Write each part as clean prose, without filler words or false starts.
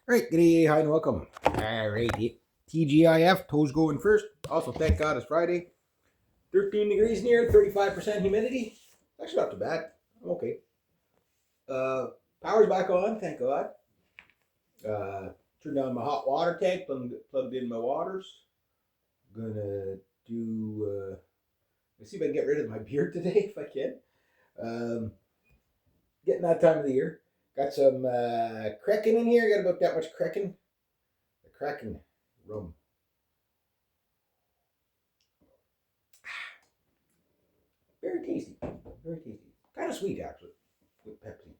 All right, good day, hi, and welcome. All right, TGIF, toes going first. Also, thank God it's Friday. 13 degrees in here, 35% humidity. Actually, not too bad. I'm okay. Uh, Power's back on, thank God. Uh, Turned on my hot water tank, plugged in my waters. Gonna let's see if I can get rid of my beard today if I can. Um, Getting that time of the year. Got some Kraken in here. Got about that much Kraken. The Kraken rum. Very tasty. Very tasty. Kind of sweet actually. With Pepsi.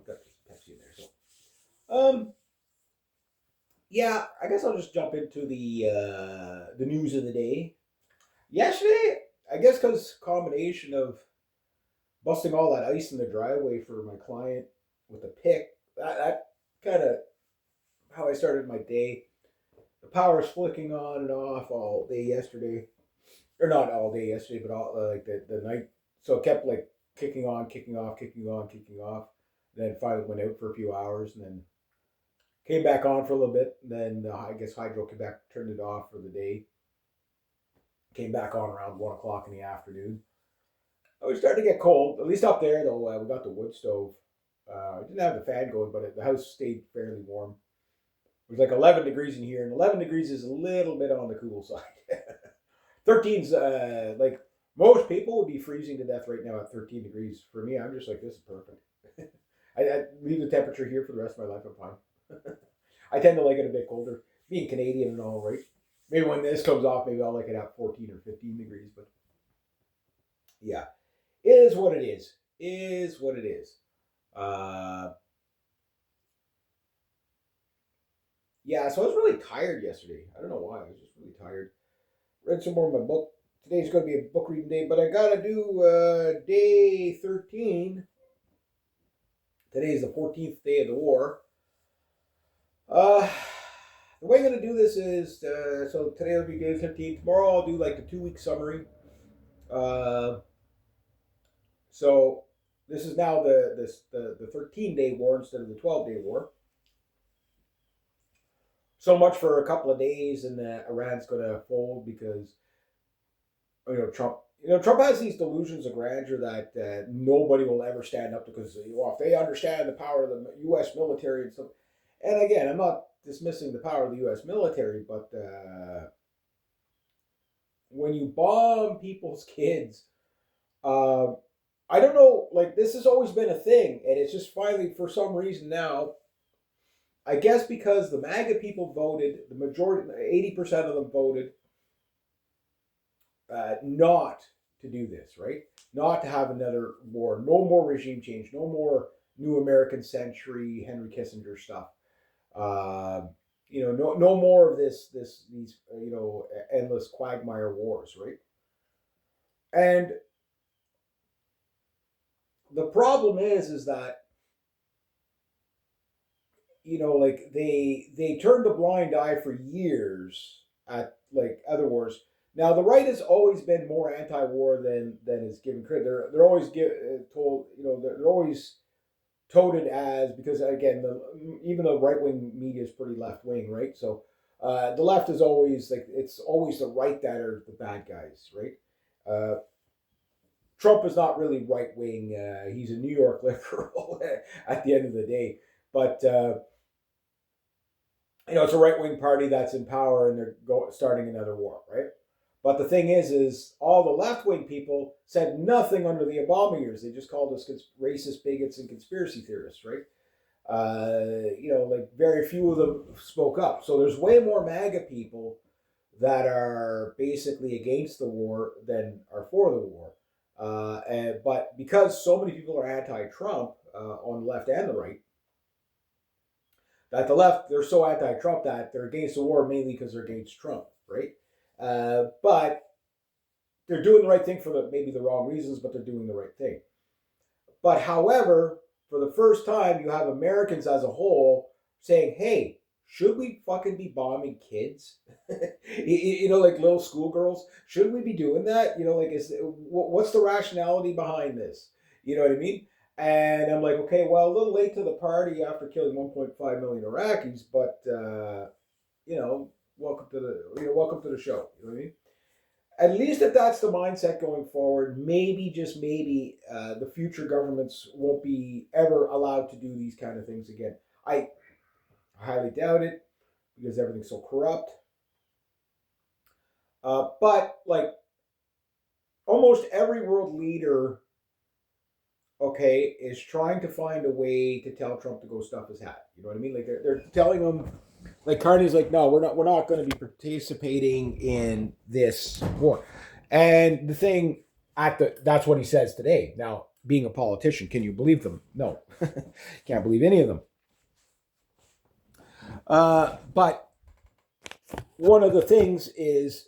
Got Pepsi in there. Yeah, I guess I'll just jump into the news of the day. Yesterday, I guess because combination of busting all that ice in the driveway for my client with a pick, that kind of how I started my day. The power's flicking on and off all day yesterday, or not all day yesterday, but all like the night. So it kept like kicking on, kicking off, kicking on, kicking off. Then finally went out for a few hours, and then came back on for a little bit. Then I guess hydro came back, turned it off for the day. Came back on around 1 o'clock in the afternoon. It was starting to get cold, at least up there though. We got the wood stove. I didn't have the fan going, but the house stayed fairly warm. It was like 11 degrees in here, and 11 degrees is a little bit on the cool side. 13's like most people would be freezing to death right now at 13 degrees. For me, I'm just like, this is perfect. I leave the temperature here for the rest of my life. I'm fine. I tend to like it a bit colder, being Canadian and all, right? Maybe when this comes off, maybe I'll like it at 14 or 15 degrees. But yeah, it is what it is. Is what it is. Uh, yeah, so I was really tired yesterday. I don't know why. I was just really tired. Read some more of my book. Today's going to be a book reading day, but I got to do day 13. Today is the 14th day of the war. Uh, the way I'm going to do this is so today will be day 15. Tomorrow I'll do like the 2 week summary. Uh, so this is now the 13-day war instead of the 12-day war. So much for a couple of days, and Iran's going to fold because Trump. Trump has these delusions of grandeur that nobody will ever stand up to because if they understand the power of the U.S. military and stuff. And again, I'm not dismissing the power of the U.S. military, but when you bomb people's kids, uh, I don't know. Like this has always been a thing, and it's just finally for some reason now. I guess because the MAGA people voted, the majority, 80% of them voted not to do this, right? Not to have another war, no more regime change, no more new American century, Henry Kissinger stuff. Uh, no more of these endless quagmire wars, right? And the problem is that like they turned a blind eye for years at like other wars. Now the right has always been more anti-war than is given credit. They're always told they're always touted as because again even the right wing media is pretty left wing, right? So the left is always like it's always the right that are the bad guys, right? Uh, Trump is not really right wing. He's a New York liberal at the end of the day, but it's a right wing party that's in power and they're starting another war, right? But the thing is all the left wing people said nothing under the Obama years. They just called us racist bigots and conspiracy theorists, right? Like very few of them spoke up. So there's way more MAGA people that are basically against the war than are for the war. But because so many people are anti-Trump on the left and the right, that the left, they're so anti-Trump that they're against the war mainly because they're against Trump, right? But they're doing the right thing for maybe the wrong reasons, but they're doing the right thing. But however, for the first time, you have Americans as a whole saying, "Hey, should we fucking be bombing kids? Like little schoolgirls? Should we be doing that? Like, what's the rationality behind this? You know what I mean?" And I'm like, okay, well, a little late to the party after killing 1.5 million Iraqis, but you know, welcome to the show. You know what I mean? At least if that's the mindset going forward, maybe just maybe the future governments won't be ever allowed to do these kind of things again. I highly doubt it because everything's so corrupt. But like almost every world leader, okay, is trying to find a way to tell Trump to go stuff his hat. You know what I mean? Like they're telling him, like Carney's like, no, we're not going to be participating in this war. And the thing that's what he says today. Now, being a politician, can you believe them? No, can't believe any of them. But one of the things is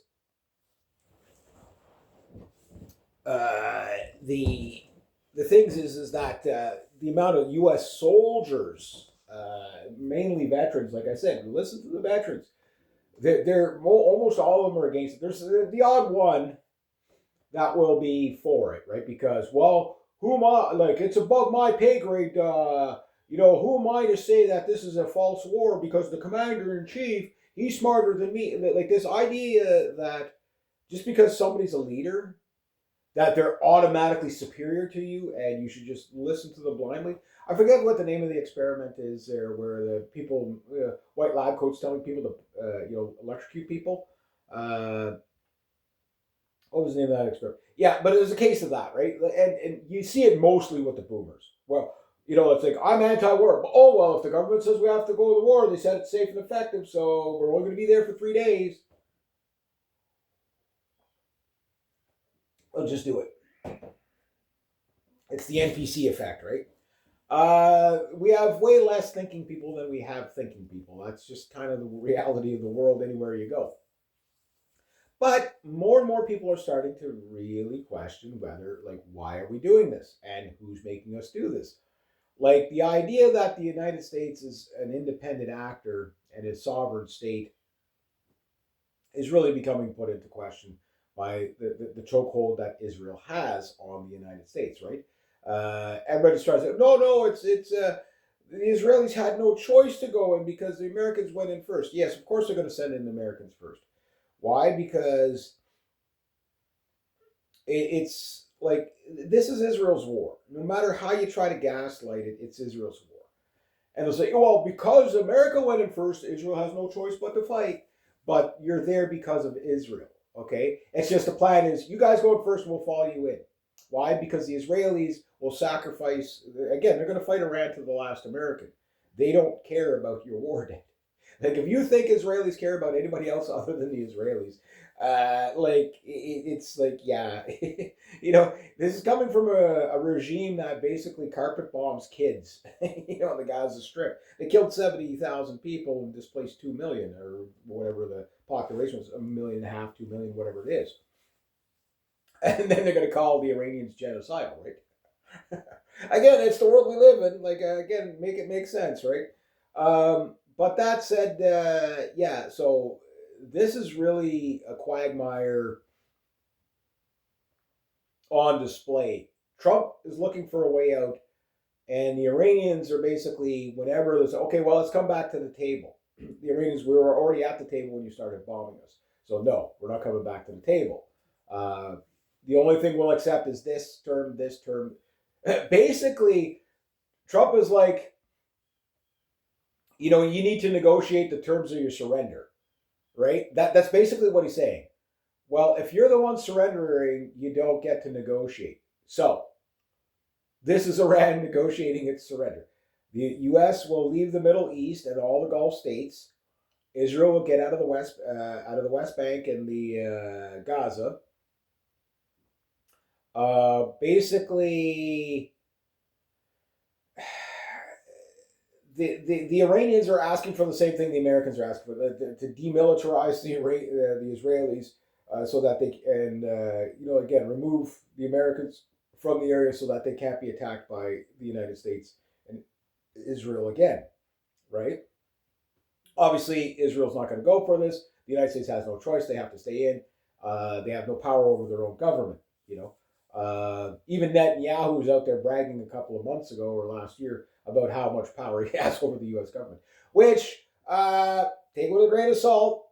uh, the the things is that the amount of U.S. soldiers, mainly veterans, like I said, listen to the veterans. They're almost all of them are against it. There's the odd one that will be for it, right? Because well, who am I? Like it's above my pay grade. Who am I to say that this is a false war? Because the commander in chief, he's smarter than me. Like this idea that just because somebody's a leader that they're automatically superior to you and you should just listen to them blindly. I forget what the name of the experiment is there, where the people, white lab coats telling people to, electrocute people. Uh, what was the name of that experiment? Yeah, but it was a case of that, right? And you see it mostly with the boomers. Well, it's like, I'm anti-war. But, oh, well, if the government says we have to go to war, they said it's safe and effective, so we're only going to be there for 3 days. I'll just do it. It's the NPC effect, right? We have way less thinking people than we have thinking people. That's just kind of the reality of the world anywhere you go. But more and more people are starting to really question whether, like, why are we doing this and who's making us do this? Like, the idea that the United States is an independent actor and a sovereign state is really becoming put into question by the chokehold that Israel has on the United States, right? Everybody's trying to say, no, it's the Israelis had no choice to go in because the Americans went in first. Yes, of course they're going to send in the Americans first. Why? Because it's like this is Israel's war. No matter how you try to gaslight it, it's Israel's war. And they'll say, oh, well, because America went in first, Israel has no choice but to fight. But you're there because of Israel, okay? It's just the plan is you guys go in first and we'll follow you in. Why? Because the Israelis will sacrifice, again, they're going to fight Iran to the last American. They don't care about your war debt. Like, if you think Israelis care about anybody else other than the Israelis, it's like, yeah, this is coming from a regime that basically carpet bombs kids, on the Gaza Strip. They killed 70,000 people and displaced 2 million or whatever the population was, 1.5 million, 2 million, whatever it is. And then they're going to call the Iranians genocidal, right? Again, it's the world we live in. Like, again, make it make sense, right? But that said, yeah, so this is really a quagmire on display. Trump is looking for a way out, and the Iranians are basically, whenever they say, okay, well, let's come back to the table. The Iranians, we were already at the table when you started bombing us. So, no, we're not coming back to the table. The only thing we'll accept is this term, this term. Basically, Trump is like, you need to negotiate the terms of your surrender, right? That's basically what he's saying. Well, if you're the one surrendering, you don't get to negotiate. So, this is Iran negotiating its surrender. The U.S. will leave the Middle East and all the Gulf states. Israel will get out of the West Bank and the Gaza. Basically, the Iranians are asking for the same thing the Americans are asking for, to demilitarize the Israelis, so that they and again remove the Americans from the area so that they can't be attacked by the United States and Israel again, right? Obviously, Israel's not going to go for this. The United States has no choice; they have to stay in. They have no power over their own government, Even Netanyahu was out there bragging a couple of months ago or last year about how much power he has over the U.S. government, which take with a grain of salt,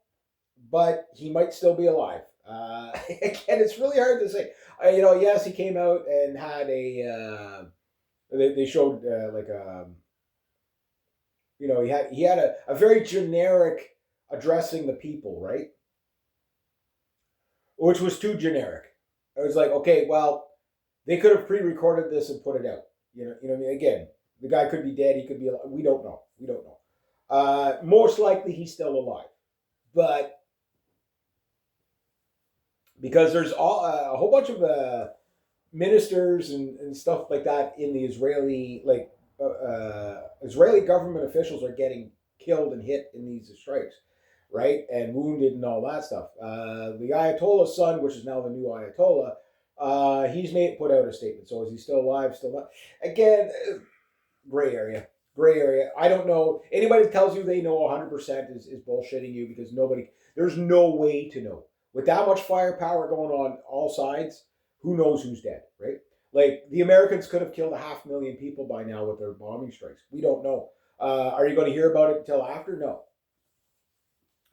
but he might still be alive. Again, it's really hard to say. Yes, he came out and had a. They showed like a. He had a very generic addressing the people, right? Which was too generic. I was like, okay, well, they could have pre-recorded this and put it out. What I mean. Again, the guy could be dead. He could be alive. We don't know. We don't know. Most likely, he's still alive, but because there's a whole bunch of ministers and stuff like that in the Israeli Israeli government officials are getting killed and hit in these strikes, right, and wounded and all that stuff. The Ayatollah's son, which is now the new Ayatollah, he's put out a statement. So is he still alive? Still not? Again, gray area. Gray area. I don't know. Anybody that tells you they know 100% is bullshitting you, because there's no way to know. With that much firepower going on all sides, who knows who's dead, right? Like, the Americans could have killed 500,000 people by now with their bombing strikes. We don't know. Are you going to hear about it until after? No.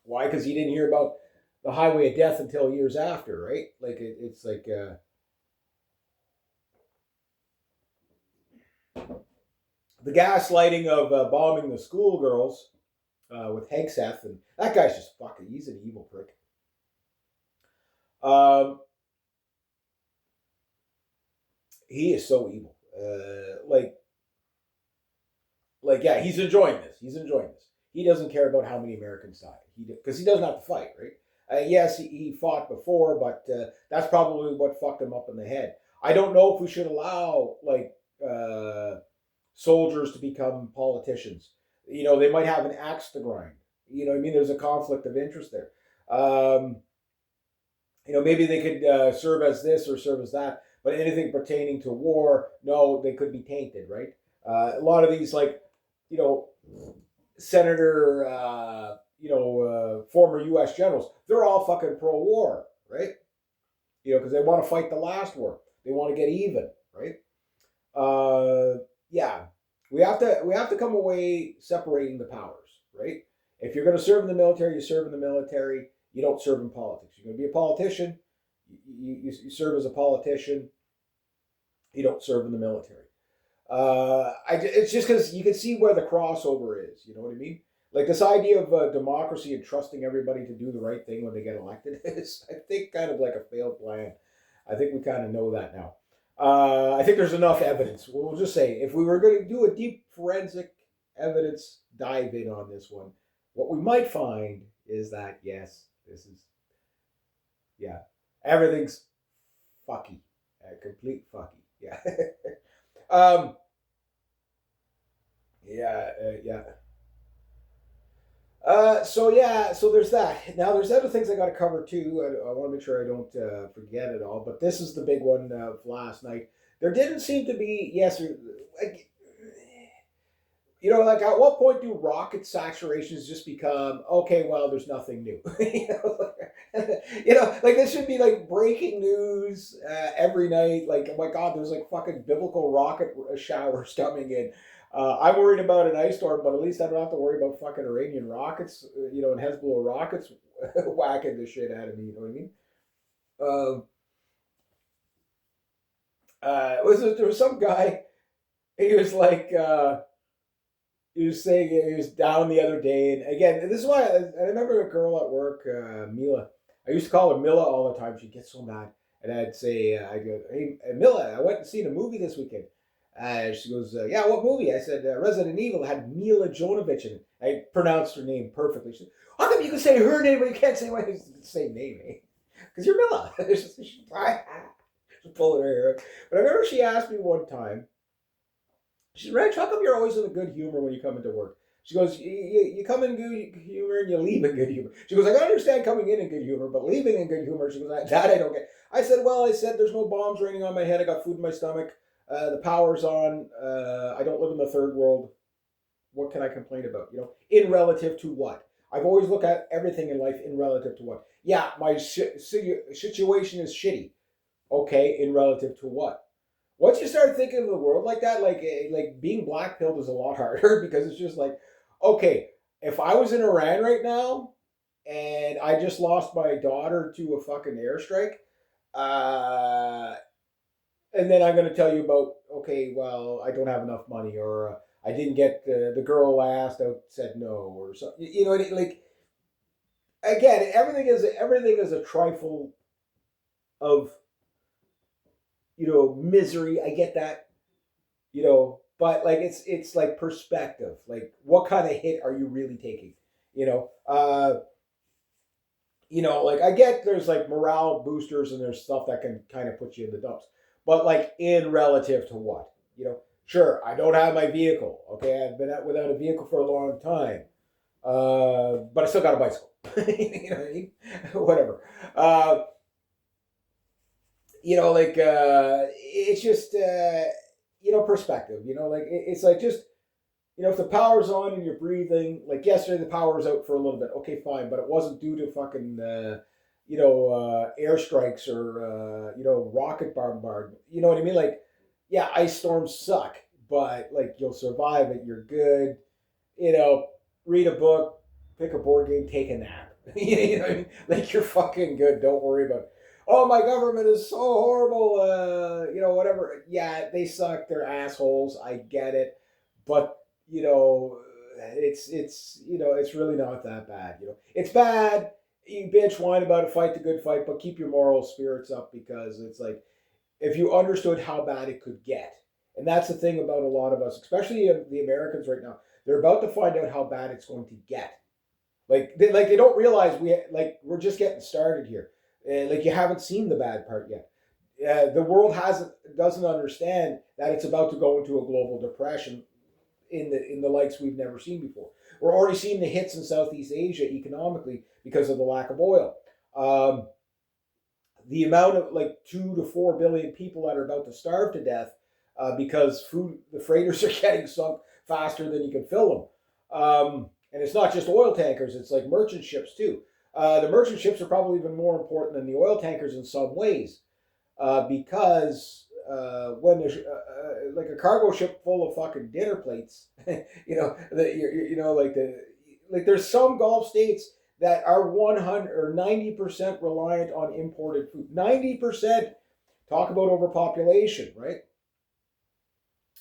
Why? Because you didn't hear about the highway of death until years after, right? Like, it's like the gaslighting of bombing the schoolgirls with Hegseth, and that guy's just fucking, he's an evil prick. He is so evil. Yeah, he's enjoying this. He's enjoying this. He doesn't care about how many Americans died, because he doesn't have to fight, right? Yes, he fought before, but that's probably what fucked him up in the head. I don't know if we should allow soldiers to become politicians. They might have an axe to grind. I mean, there's a conflict of interest there. Maybe they could serve as this or serve as that, but anything pertaining to war, no, they could be tainted, right? A lot of these, senator, former U.S. generals, they're all fucking pro-war, right? Because they want to fight the last war. They want to get even, right? Yeah, we have to come away separating the powers, right? If you're going to serve in the military, you serve in the military. You don't serve in politics. You're going to be a politician. You serve as a politician. You don't serve in the military. It's just because you can see where the crossover is. You know what I mean? Like, this idea of democracy and trusting everybody to do the right thing when they get elected is, I think, kind of like a failed plan. I think we kind of know that now. I think there's enough evidence. We'll just say, if we were going to do a deep forensic evidence dive in on this one, what we might find is that, yes, everything's fucky. Complete fucky. Yeah. Yeah. So there's that. Now there's other things I got to cover too. I want to make sure I don't forget it all. But this is the big one last night. There didn't seem to be at what point do rocket saturations just become okay? Well, there's nothing new. This should be like breaking news every night. Like, oh my God, there's like fucking biblical rocket showers coming in. I'm worried about an ice storm, but at least I don't have to worry about fucking Iranian rockets, and Hezbollah rockets whacking the shit out of me. You know what I mean? There was some guy. He was like, he was saying he was down the other day, and again, this is why I remember a girl at work, Mila. I used to call her Mila all the time. She'd get so mad, and I'd say, I go, "Hey, Mila, I went and seen a movie this weekend." She goes, "Yeah, what movie?" I said, "Resident Evil." It had Mila Jovovich in it. I pronounced her name perfectly. She said, "How come you can say her name but you can't say my same name, eh? Because you're Mila." She's pulling her hair out. But I remember she asked me one time, she said, "Reg, how come you're always in a good humor when you come into work?" She goes, you come in good humor and you leave in good humor. She goes, "I can understand coming in good humor, but leaving in good humor," she goes, "that I don't get." I said, "There's no bombs raining on my head. I got food in my stomach. The power's on. I don't live in the third world. What can I complain about? In relative to what? I've always looked at everything in life in relative to what. Yeah, my situation is shitty, Okay, in relative to what? Once you start thinking of the world like that, like being black pilled is a lot harder because it's just like, okay, if I was in Iran right now and I just lost my daughter to a fucking airstrike, uh, and then I'm going to tell you about, okay, well, I don't have enough money, or I didn't get the girl I asked out said no, or something. You know, like again, everything is a trifle of misery. I get that, but like it's like perspective. Like, what kind of hit are you really taking? You know, like I get there's like morale boosters and there's stuff that can kind of put you in the dumps, but like in relative to what? Sure, I don't have my vehicle. Okay, I've been without a vehicle for a long time, but I still got a bicycle. You know what I mean? Whatever. It's just perspective. Like it's like just if the power's on and you're breathing, like yesterday the power was out for a little bit. Okay, fine, but it wasn't due to fucking airstrikes or rocket bombardment. You know what I mean? Like, yeah, ice storms suck, but like you'll survive it. You're good. You know, read a book, pick a board game, take a nap. You know what I mean? Like, you're fucking good. Don't worry about it. Oh, my government is so horrible. Whatever. Yeah, they suck. They're assholes. I get it, but it's really not that bad. It's bad. You bitch, whine about it, fight the good fight, but keep your moral spirits up because it's like if you understood how bad it could get, and that's the thing about a lot of us, especially the Americans right now. They're about to find out how bad it's going to get. Like they don't realize we're just getting started here. Like you haven't seen the bad part yet. The world doesn't understand that it's about to go into a global depression in the likes we've never seen before. We're already seeing the hits in Southeast Asia economically because of the lack of oil. The amount of like 2 to 4 billion people that are about to starve to death because the freighters are getting sunk faster than you can fill them. And it's not just oil tankers; it's like merchant ships too. The merchant ships are probably even more important than the oil tankers in some ways because when there's like a cargo ship full of fucking dinner plates, like there's some Gulf states that are 100 or 90% reliant on imported food. 90%. Talk about overpopulation, right?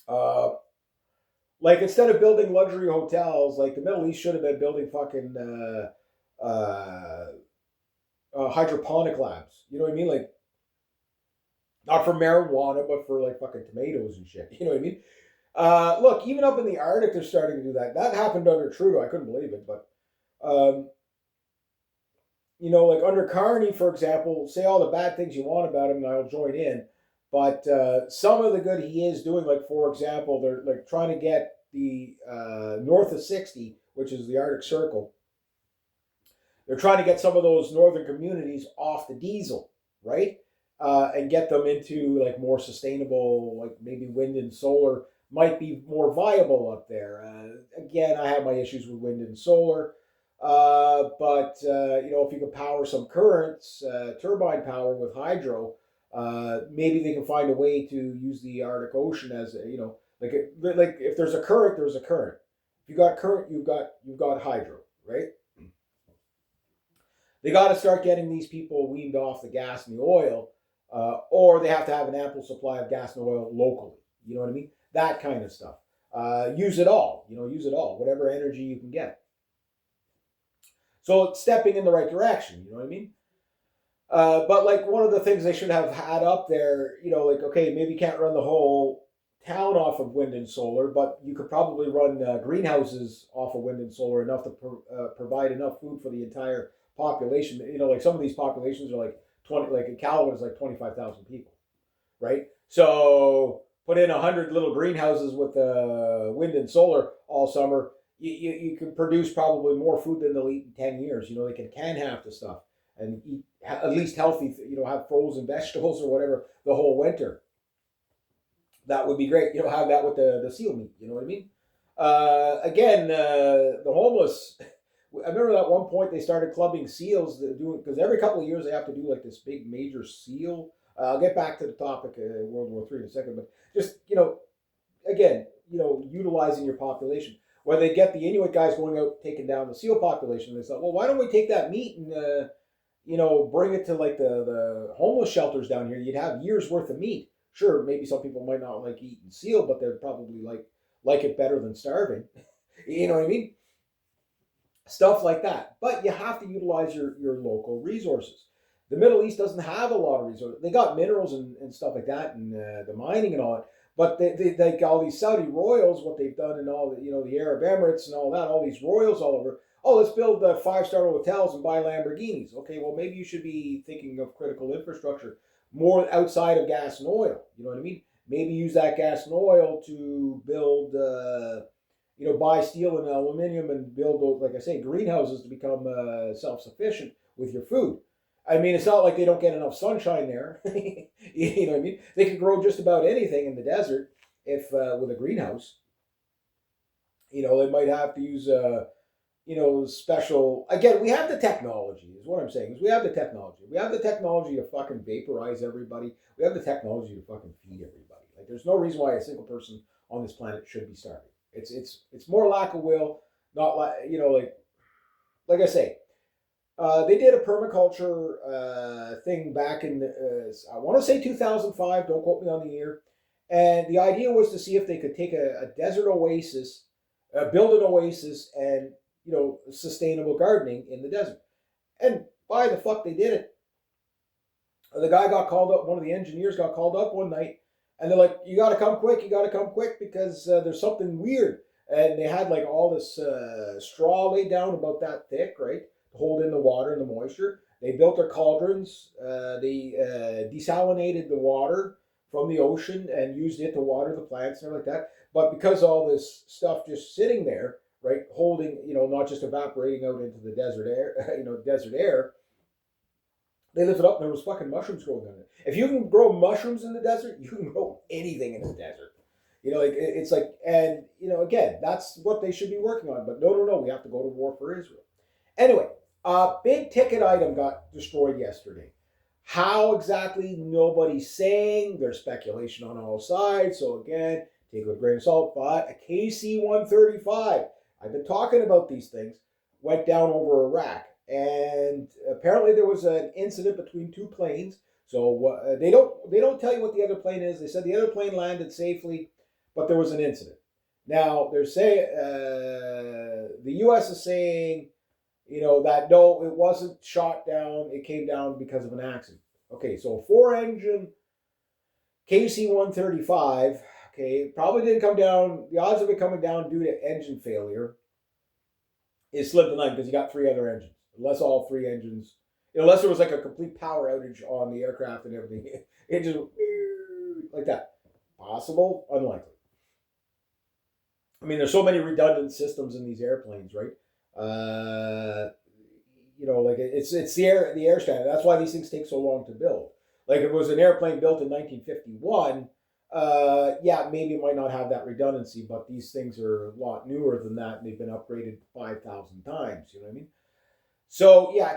Uh, like instead of building luxury hotels, like the Middle East should have been building fucking hydroponic labs. You know what I mean? Like not for marijuana, but for like fucking tomatoes and shit. You know what I mean? Look, even up in the Arctic, they're starting to do that. That happened under Trudeau. I couldn't believe it, but like under Carney, for example, say all the bad things you want about him, and I'll join in. But some of the good he is doing, like for example, they're like trying to get the north of 60, which is the Arctic Circle. They're trying to get some of those northern communities off the diesel, right? And get them into like more sustainable, like maybe wind and solar might be more viable up there. Again, I have my issues with wind and solar. But if you can power some currents, turbine power with hydro, maybe they can find a way to use the Arctic Ocean as like if there's a current, there's a current. If you got current, you've got hydro, right? They got to start getting these people weaned off the gas and the oil, or they have to have an ample supply of gas and oil locally. You know what I mean? That kind of stuff. Use it all. Use it all. Whatever energy you can get. So it's stepping in the right direction. You know what I mean? But like one of the things they should have had up there, like okay, maybe you can't run the whole town off of wind and solar, but you could probably run greenhouses off of wind and solar enough to provide enough food for the entire population. Like some of these populations are like 20, like in Calgary is like 25,000 people, right? So put in 100 little greenhouses with wind and solar all summer. You can produce probably more food than they'll eat in 10 years. They can half the stuff and eat at least healthy, have frozen vegetables or whatever the whole winter. That would be great. Have that with the seal meat. You know what I mean? Again, the homeless. I remember at one point they started clubbing seals, doing because every couple of years they have to do like this big major seal I'll get back to the topic World War III in a second, but just again, utilizing your population. Where they get the Inuit guys going out taking down the seal population, they thought, well, why don't we take that meat and bring it to like the homeless shelters down here? You'd have years worth of meat. Sure, maybe some people might not like eating seal, but they'd probably like it better than starving. You know what I mean? Stuff like that. But you have to utilize your local resources. The Middle East doesn't have a lot of resources. They got minerals and stuff like that, and the mining and all that. But they all these Saudi royals, what they've done, and all the Arab Emirates and all that, all these royals all over. Oh, let's build 5-star hotels and buy Lamborghinis. Okay, well maybe you should be thinking of critical infrastructure more outside of gas and oil. You know what I mean? Maybe use that gas and oil to build. Buy steel and aluminum and build those, like I say, greenhouses to become self-sufficient with your food. I mean, it's not like they don't get enough sunshine there. You know what I mean? They can grow just about anything in the desert if with a greenhouse. They might have to use special. Again, we have the technology. Is what I'm saying. Is we have the technology. We have the technology to fucking vaporize everybody. We have the technology to fucking feed everybody. Like, there's no reason why a single person on this planet should be starving. It's more lack of will, not like I say. They did a permaculture thing back in I want to say 2005. Don't quote me on the year. And the idea was to see if they could take a desert oasis, build an oasis, and sustainable gardening in the desert. And by the fuck they did it. The guy got called up. One of the engineers got called up one night. And they're like, you got to come quick. You got to come quick because there's something weird. And they had like all this straw laid down about that thick, right? To hold in the water and the moisture. They built their cauldrons. They desalinated the water from the ocean and used it to water the plants and everything like that. But because all this stuff just sitting there, right, holding, not just evaporating out into the desert air, they lifted up and there was fucking mushrooms growing in it. If you can grow mushrooms in the desert, you can grow anything in the desert. It's like, and again, that's what they should be working on. But no, we have to go to war for Israel. Anyway, big ticket item got destroyed yesterday. How exactly? Nobody's saying. There's speculation on all sides. So again, take it with a grain of salt. But a KC-135. I've been talking about these things. Went down over Iraq. And apparently there was an incident between two planes. So they don't tell you what the other plane is. They said the other plane landed safely, but there was an incident. Now they're saying the U.S. is saying, that no, it wasn't shot down. It came down because of an accident. Okay, so a 4-engine KC-135. Okay, probably didn't come down. The odds of it coming down due to engine failure is slim to none because you got 3 other engines. Unless all 3 engines, unless there was like a complete power outage on the aircraft and everything, it just like that. Possible, unlikely. I mean, there's so many redundant systems in these airplanes, right? Like it's the air standard. That's why these things take so long to build. Like if it was an airplane built in 1951, maybe it might not have that redundancy, but these things are a lot newer than that, and they've been upgraded 5,000 times. You know what I mean? So yeah,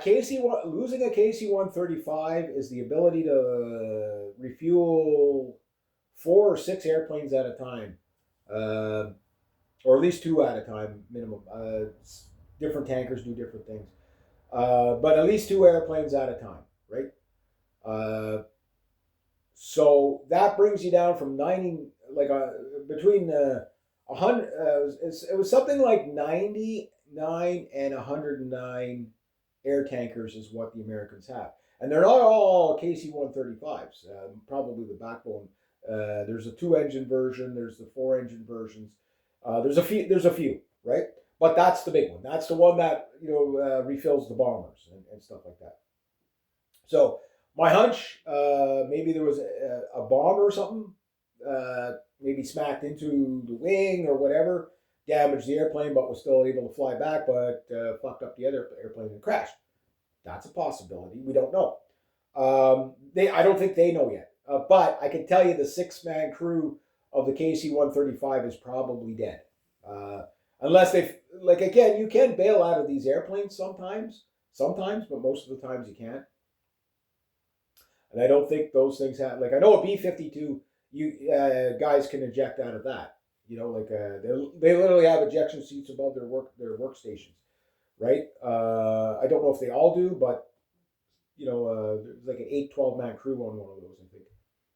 losing a KC-135 is the ability to refuel 4 or 6 airplanes at a time, or at least 2 at a time minimum. Different tankers do different things, but at least 2 airplanes at a time, right? So that brings you down from 90, between 100. It was something like 99 and 109 air tankers is what the Americans have, and they're not all KC-135s. Probably the backbone. There's a 2-engine version. There's the 4-engine versions. There's a few, right? But that's the big one. That's the one that refills the bombers and stuff like that. So my hunch, maybe there was a bomb or something, maybe smacked into the wing or whatever, damaged the airplane, but was still able to fly back, but fucked up the other airplane and crashed. That's a possibility. We don't know. I don't think they know yet. But I can tell you the 6-man crew of the KC-135 is probably dead. Unless again, you can bail out of these airplanes sometimes, but most of the times you can't. And I don't think those things have, like, I know a B-52, you guys can eject out of that. Like they literally have ejection seats above their workstations, right? I don't know if they all do, but there's like an 8-12 man crew on one of those, I think.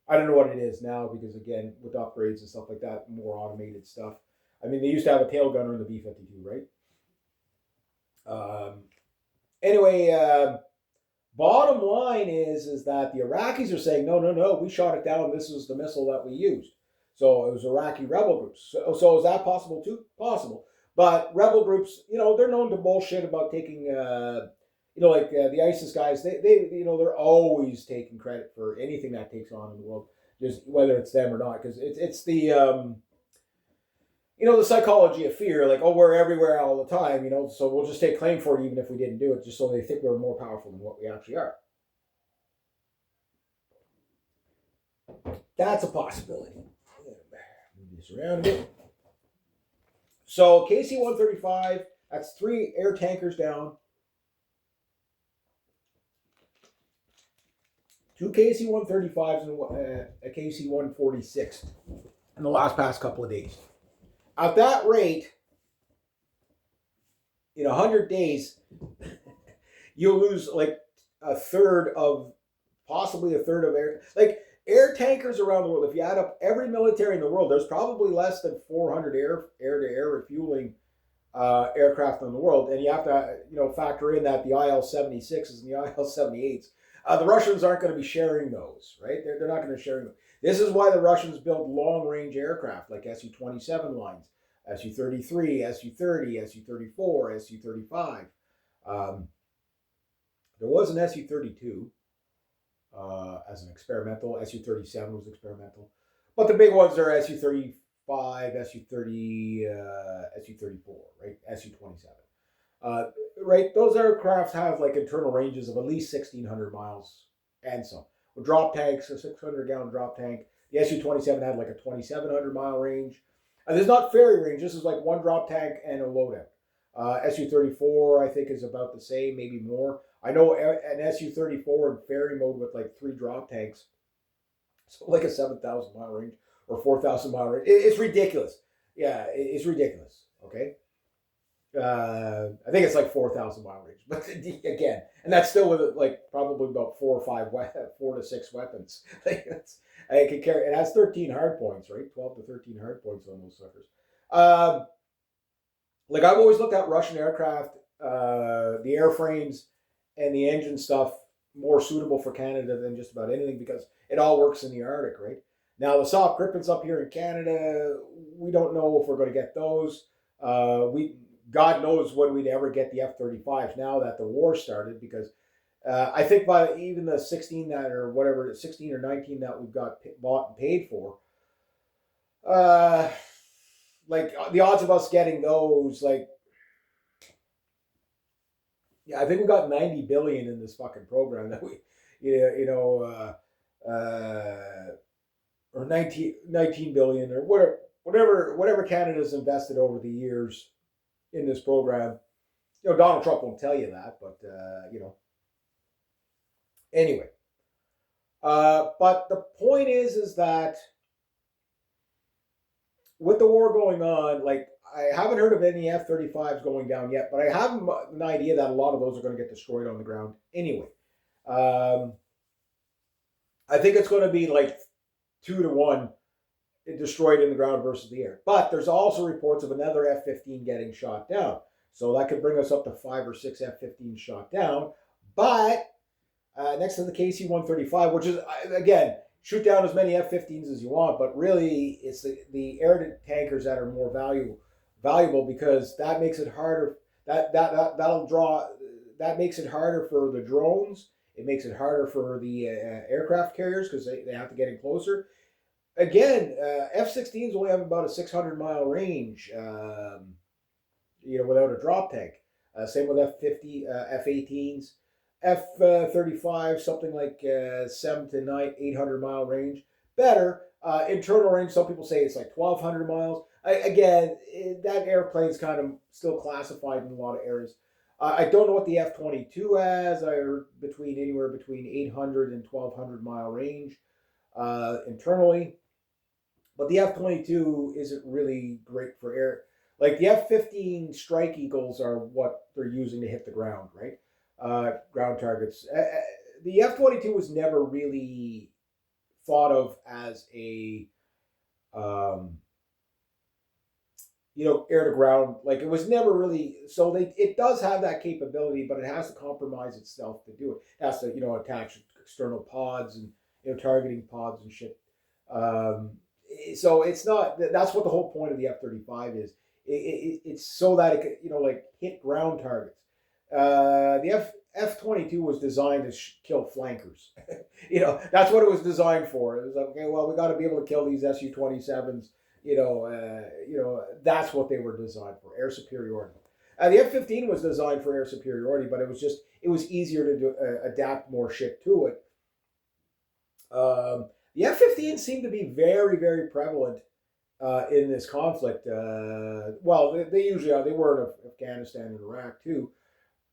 I don't know what it is now because, again, with upgrades and stuff like that, more automated stuff. I mean, they used to have a tail gunner in the B-52, right? Anyway, bottom line is that the Iraqis are saying, no, no, no, we shot it down. This is the missile that we used. So it was Iraqi rebel groups. So is that possible too? Possible. But rebel groups, they're known to bullshit about taking, like the ISIS guys. They're always taking credit for anything that takes on in the world, just whether it's them or not, because it's the the psychology of fear, like, oh, we're everywhere all the time, so we'll just take claim for it even if we didn't do it, just so they think we're more powerful than what we actually are. That's a possibility. Move this around a bit. So KC-135, that's 3 air tankers down. 2 KC-135s and a KC-146 in the past couple of days. At that rate, in 100 days, you'll lose like possibly a third of air tankers around the world. If you add up every military in the world, there's probably less than 400 air-to-air refueling aircraft in the world, and you have to factor in that the IL-76s and the IL-78s. The Russians aren't going to be sharing those, right? They're not going to share them. This is why the Russians build long-range aircraft like Su-27 lines, Su-33, Su-30, Su-34, Su-35. There was an Su-32 as an experimental. Su-37 was experimental. But the big ones are Su-35, Su-30, Su-34, right? Su-27. Right? Those aircraft have like internal ranges of at least 1,600 miles and some. With drop tanks, a 600-gallon drop tank. The Su-27 had like a 2,700-mile range. There's not ferry range. This is like one drop tank and a loadout. Su-34, I think, is about the same, maybe more. I know an Su-34 in ferry mode with like 3 drop tanks, so like a 7,000-mile range or 4,000-mile range. It's ridiculous. Yeah, it's ridiculous. Okay. I think it's like 4,000-mile range, but again, and that's still with like probably about 4 to 6 weapons. It can carry. It has 13 hard points, right? 12 to 13 hard points on those suckers. Like I've always looked at Russian aircraft, the airframes and the engine stuff more suitable for Canada than just about anything because it all works in the Arctic, right? Now the soft Gripens up here in Canada, we don't know if we're going to get those. God knows when we'd ever get the F-35s now that the war started, because I think by even the 16 or 19 that we've got bought and paid for, like the odds of us getting those, like, yeah, I think we got 90 billion in this fucking program that we, or 19 billion or whatever Canada's invested over the years in this program. Donald Trump won't tell you that, but anyway. But the point is that with the war going on, like, I haven't heard of any F-35s going down yet, but I have an idea that a lot of those are going to get destroyed on the ground anyway. I think it's going to be like 2 to 1 destroyed in the ground versus the air. But there's also reports of another F-15 getting shot down. So that could bring us up to 5 or 6 F-15 shot down. But next to the KC-135, which is, again, shoot down as many F-15s as you want, but really it's the air tankers that are more valuable because that makes it harder. That makes it harder for the drones. It makes it harder for the aircraft carriers because they have to get in closer. Again, F-16s only have about a 600-mile range, without a drop tank. Same with F-18s. F-35, something like 7 to 800-mile range. Better. Internal range, some people say it's like 1,200 miles. Again, that airplane's kind of still classified in a lot of areas. I don't know what the F-22 has. I heard anywhere between 800 and 1,200 mile range internally. But the F-22 isn't really great for air. Like the F-15 Strike Eagles are what they're using to hit the ground, right? Ground targets. The F-22 was never really thought of as a um, air to ground. Like it was never really. So it does have that capability, but it has to compromise itself to do it. It has to attach external pods and targeting pods and shit. Um, so it's not. That's what the whole point of the F-35 is. It's so that it could like hit ground targets. The F-22 was designed to kill flankers. That's what it was designed for. It was like, okay, well, we got to be able to kill these Su-27s. That's what they were designed for, air superiority. The F-15 was designed for air superiority, but it was easier to adapt more shit to it. The F-15 seemed to be very, very prevalent in this conflict. Well, they usually are. They were in Afghanistan and Iraq too.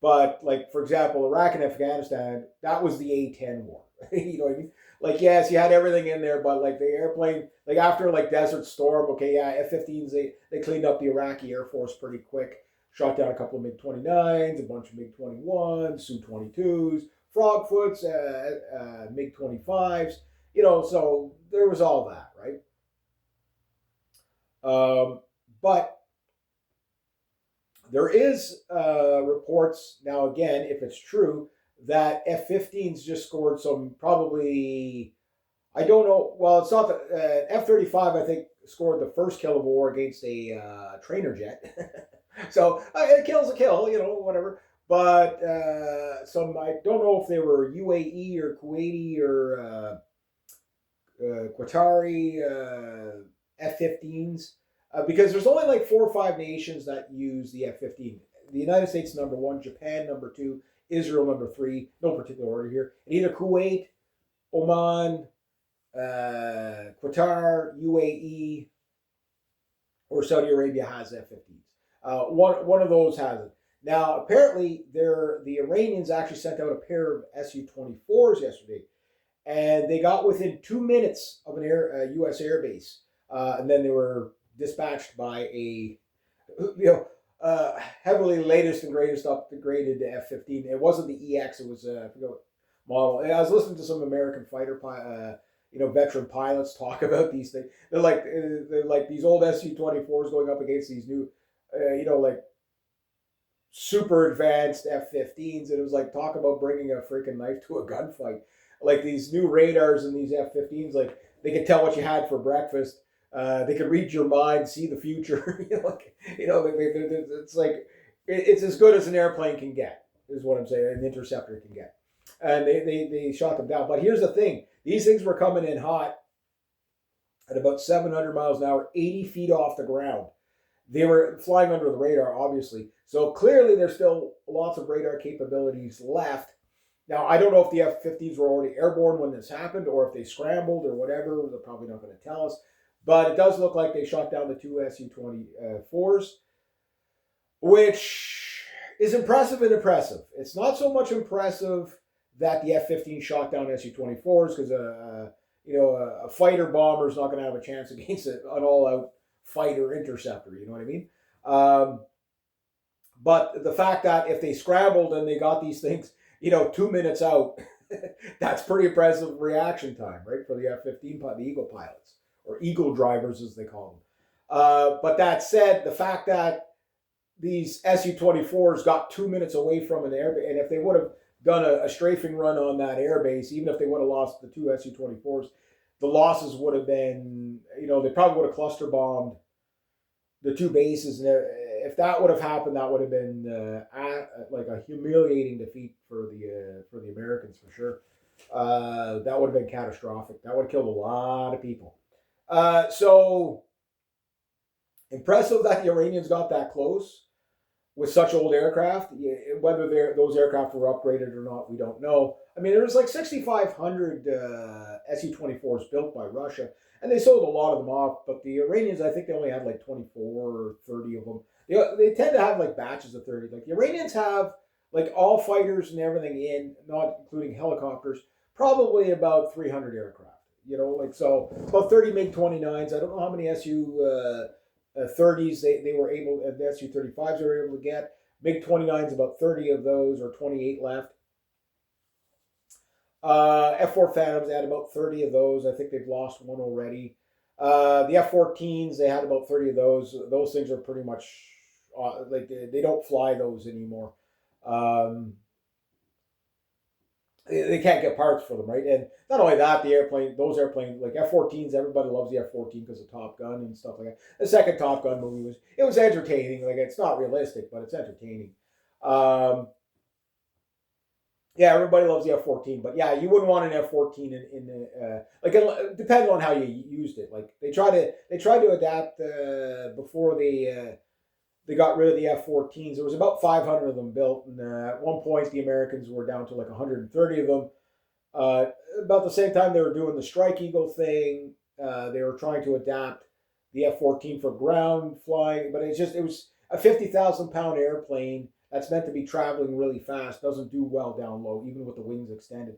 But like for example, Iraq and Afghanistan, that was the A-10 war. You know what I mean? Like yes, you had everything in there, but like the airplane, like after like Desert Storm, okay, yeah, F-15s they cleaned up the Iraqi Air Force pretty quick. Shot down a couple of MiG-29s, a bunch of MiG-21s, Su-22s, Frogfoots, MiG-25s. So there was all that, right? But there is reports now, again, if it's true, that F-15s just scored some probably, I don't know, well, it's not the F-35, I think, scored the first kill of war against a trainer jet. So a kill's a kill, whatever. But some, I don't know if they were UAE or Kuwaiti or Qatari F-15s. Because there's only like 4 or 5 nations that use the F-15. The United States number 1, Japan number 2, Israel number 3, no particular order here. And either Kuwait, Oman, Qatar, UAE, or Saudi Arabia has F-15s. One of those has it. Now, apparently, the Iranians actually sent out a pair of Su-24s yesterday, and they got within 2 minutes of a U.S. airbase, and then they were dispatched by a heavily latest and greatest upgraded F-15. It wasn't the EX; it was I forget what model. And I was listening to some American fighter, veteran pilots talk about these things. They're like these old Su-24s going up against these new, like super advanced F-15s, and it was like talk about bringing a freaking knife to a gunfight. Like these new radars and these F-15s, like they could tell what you had for breakfast. They could read your mind, see the future. It's like it's as good as an airplane can get, is what I'm saying. An interceptor can get, and they shot them down. But here's the thing: these things were coming in hot at about 700 miles an hour, 80 feet off the ground. They were flying under the radar, obviously. So clearly, there's still lots of radar capabilities left. Now, I don't know if the F-15s were already airborne when this happened, or if they scrambled or whatever. They're probably not going to tell us. But it does look like they shot down the 2 Su-24s, which is impressive and impressive. It's not so much impressive that the F-15 shot down Su-24s because a fighter bomber is not going to have a chance against an all-out fighter interceptor. You know what I mean? But the fact that if they scrambled and they got these things, 2 minutes out, that's pretty impressive reaction time, right, for the F-15, the Eagle pilots, or Eagle drivers as they call them. But that said, the fact that these Su-24s got 2 minutes away from an airbase, and if they would have done a strafing run on that airbase, even if they would have lost the 2 Su-24s, the losses would have been, they probably would have cluster bombed the 2 bases. And if that would have happened, that would have been like a humiliating defeat for the Americans for sure. That would have been catastrophic. That would have killed a lot of people. So impressive that the Iranians got that close with such old aircraft. Whether those aircraft were upgraded or not, we don't know. I mean, there was like 6,500 Su-24s built by Russia, and they sold a lot of them off. But the Iranians, I think they only had like 24 or 30 of them. They tend to have like batches of 30. Like the Iranians have like all fighters and everything in, not including helicopters, probably about 300 aircraft. Like so about 30 MiG 29s. I don't know how many Su 30s they were able, the Su 35s they were able to get. MiG 29s, about 30 of those, or 28 left. F4 Phantoms, they had about 30 of those. I think they've lost one already. The F-14s, they had about 30 of those. Those things are pretty much like they don't fly those anymore. They can't get parts for them, right? And not only that, those airplanes, like F-14s, everybody loves the F-14 because of Top Gun and stuff like that. The second Top Gun movie was entertaining. Like it's not realistic, but it's entertaining. Yeah, everybody loves the F-14, but yeah, you wouldn't want an F-14 in the like it depends on how you used it. Like they tried to adapt before they got rid of the F-14s. There was about 500 of them built, and at one point the Americans were down to like 130 of them. About the same time they were doing the Strike Eagle thing, they were trying to adapt the F-14 for ground flying, but it was a 50,000-pound airplane that's meant to be traveling really fast, doesn't do well down low, even with the wings extended.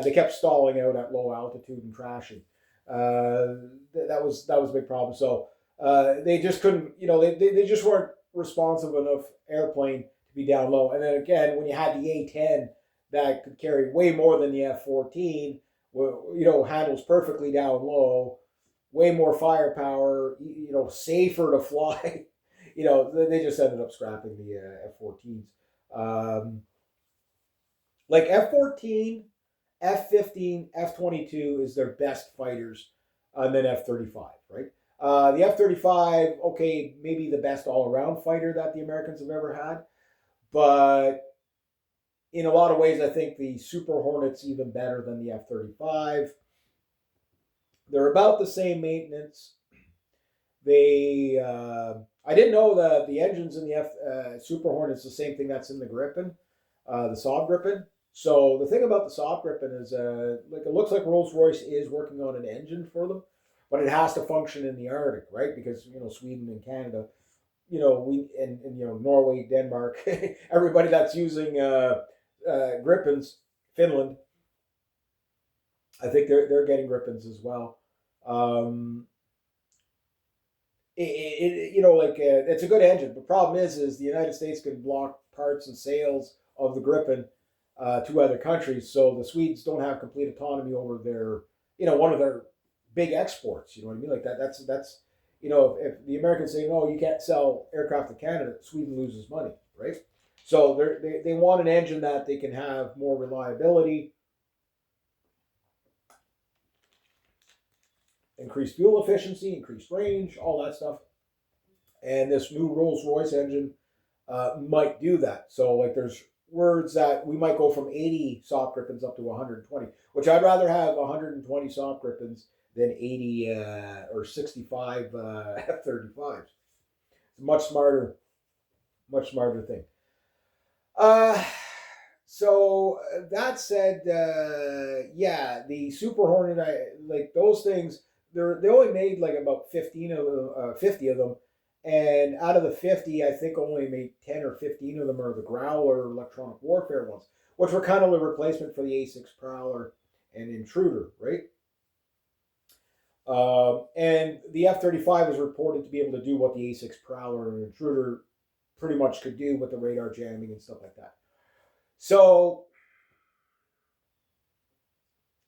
They kept stalling out at low altitude and crashing. That was a big problem. So they just couldn't, they just weren't responsive enough airplane to be down low. And then again, when you had the A-10 that could carry way more than the F-14, handles perfectly down low, way more firepower, safer to fly. They just ended up scrapping the F-14s. Like F-14, F-15, F-22 is their best fighters, and then F-35, right? The F-35, okay, maybe the best all-around fighter that the Americans have ever had, but in a lot of ways, I think the Super Hornet's even better than the F-35. They're about the same maintenance. I didn't know that the engines in the Super Hornet's the same thing that's in the Gripen, the Saab Gripen. So the thing about the Saab Gripen is, it looks like Rolls-Royce is working on an engine for them, but it has to function in the Arctic, right? Because Sweden and Canada, Norway, Denmark, everybody that's using Gripens, Finland, I think they're getting Gripens as well. It's a good engine. The problem is the United States can block parts and sales of the Gripen to other countries, so the Swedes don't have complete autonomy over their, one of their big exports. You know what I mean? Like that's if the Americans say no, you can't sell aircraft to Canada, Sweden loses money, right? So they want an engine that they can have more reliability, increased fuel efficiency, increased range, all that stuff. And this new Rolls-Royce engine might do that. So like there's words that we might go from 80 soft Gripens up to 120, which I'd rather have 120 soft Gripens than 80 or 65 F-35s. It's a much smarter thing. So that said, the Super Hornet, like those things, they only made like about 50 of them, and out of the 50, I think only made 10 or 15 of them are the Growler electronic warfare ones, which were kind of the replacement for the A6 Prowler and Intruder, right? And the F-35 is reported to be able to do what the A6 Prowler and Intruder pretty much could do with the radar jamming and stuff like that. So,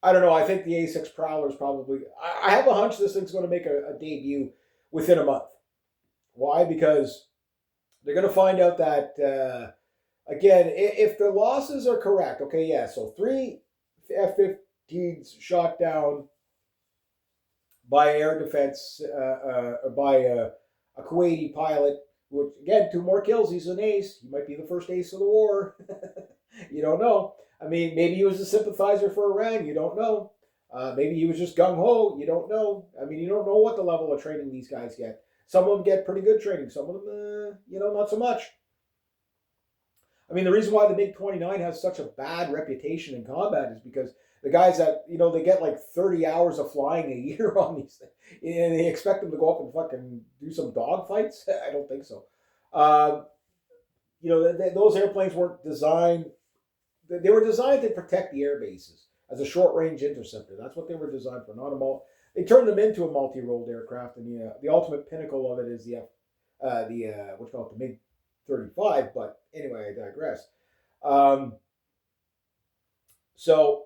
I don't know. I think the A6 Prowler is probably... I have a hunch this thing's going to make a debut within a month. Why? Because they're going to find out that, again, if the losses are correct, okay, yeah, so 3 F-15s shot down by air defense, by a Kuwaiti pilot, which, again, 2 more kills, he's an ace. He might be the first ace of the war. You don't know. I mean, maybe he was a sympathizer for Iran. You don't know. Maybe he was just gung-ho. You don't know. I mean, you don't know what the level of training these guys get. Some of them get pretty good training. Some of them, not so much. I mean, the reason why the MiG-29 has such a bad reputation in combat is because the guys that, they get like 30 hours of flying a year on these things, and they expect them to go up and fucking do some dogfights? I don't think so. Um, those airplanes weren't designed. They were designed to protect the air bases as a short range interceptor. That's what they were designed for. Not a They turned them into a multi-rolled aircraft, and the ultimate pinnacle of it is what's called the MiG 35. But anyway, I digress. Um, so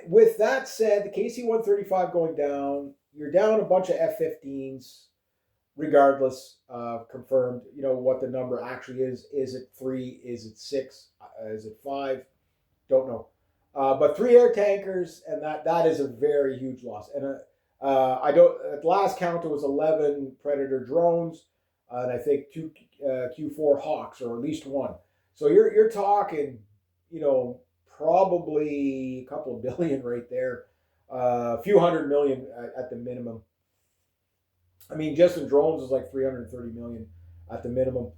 with that said, the KC 135 going down, you're down a bunch of F-15s regardless, confirmed. You know what the number actually is. Is it 3? Is it 6? Is it 5? Don't know. But 3 air tankers, and that is a very huge loss. And I don't. At last count, it was 11 Predator drones, and I think 2 Q4 Hawks, or at least 1. So you're talking, probably a couple of billion right there, a few hundred million at the minimum. I mean, just in drones is like 330 million at the minimum.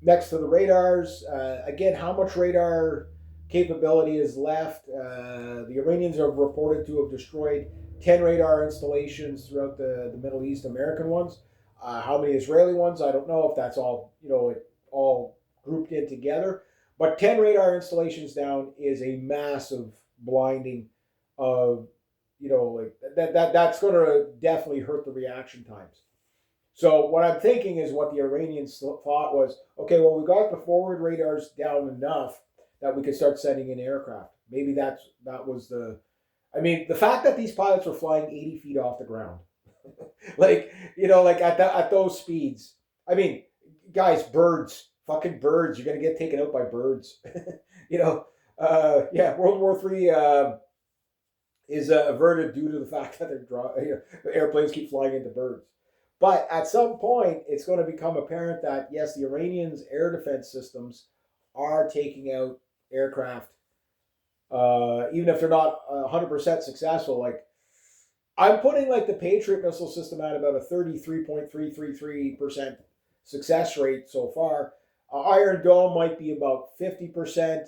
Next to the radars, again, how much radar capability is left? The Iranians have reported to have destroyed 10 radar installations throughout the Middle East, American ones. How many Israeli ones? I don't know if that's all, all grouped in together. But 10 radar installations down is a massive blinding of, that's going to definitely hurt the reaction times. So what I'm thinking is what the Iranians thought was, okay, well, we got the forward radars down enough that we could start sending in aircraft. Maybe that was the fact that these pilots were flying 80 feet off the ground, like at those speeds. I mean, guys, fucking birds. You're gonna get taken out by birds. World War III is averted due to the fact that airplanes keep flying into birds. But at some point, it's going to become apparent that, yes, the Iranians' air defense systems are taking out aircraft, even if they're not 100% successful. Like, I'm putting the Patriot missile system at about a 33.333% success rate so far. Iron Dome might be about 50%.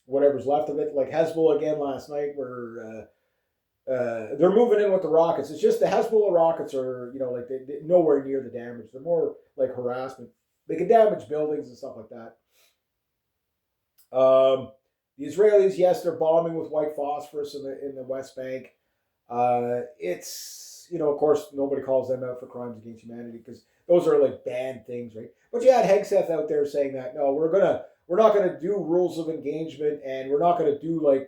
Whatever's left of it. Like Hezbollah again last night, where they're moving in with the rockets. It's just the Hezbollah rockets are, they're nowhere near the damage. They're more like harassment. They can damage buildings and stuff like that. The Israelis, yes, they're bombing with white phosphorus in the West Bank. It's, of course, nobody calls them out for crimes against humanity because those are like banned things, right? But you had Hegseth out there saying that, no, we're not gonna do rules of engagement, and we're not gonna do a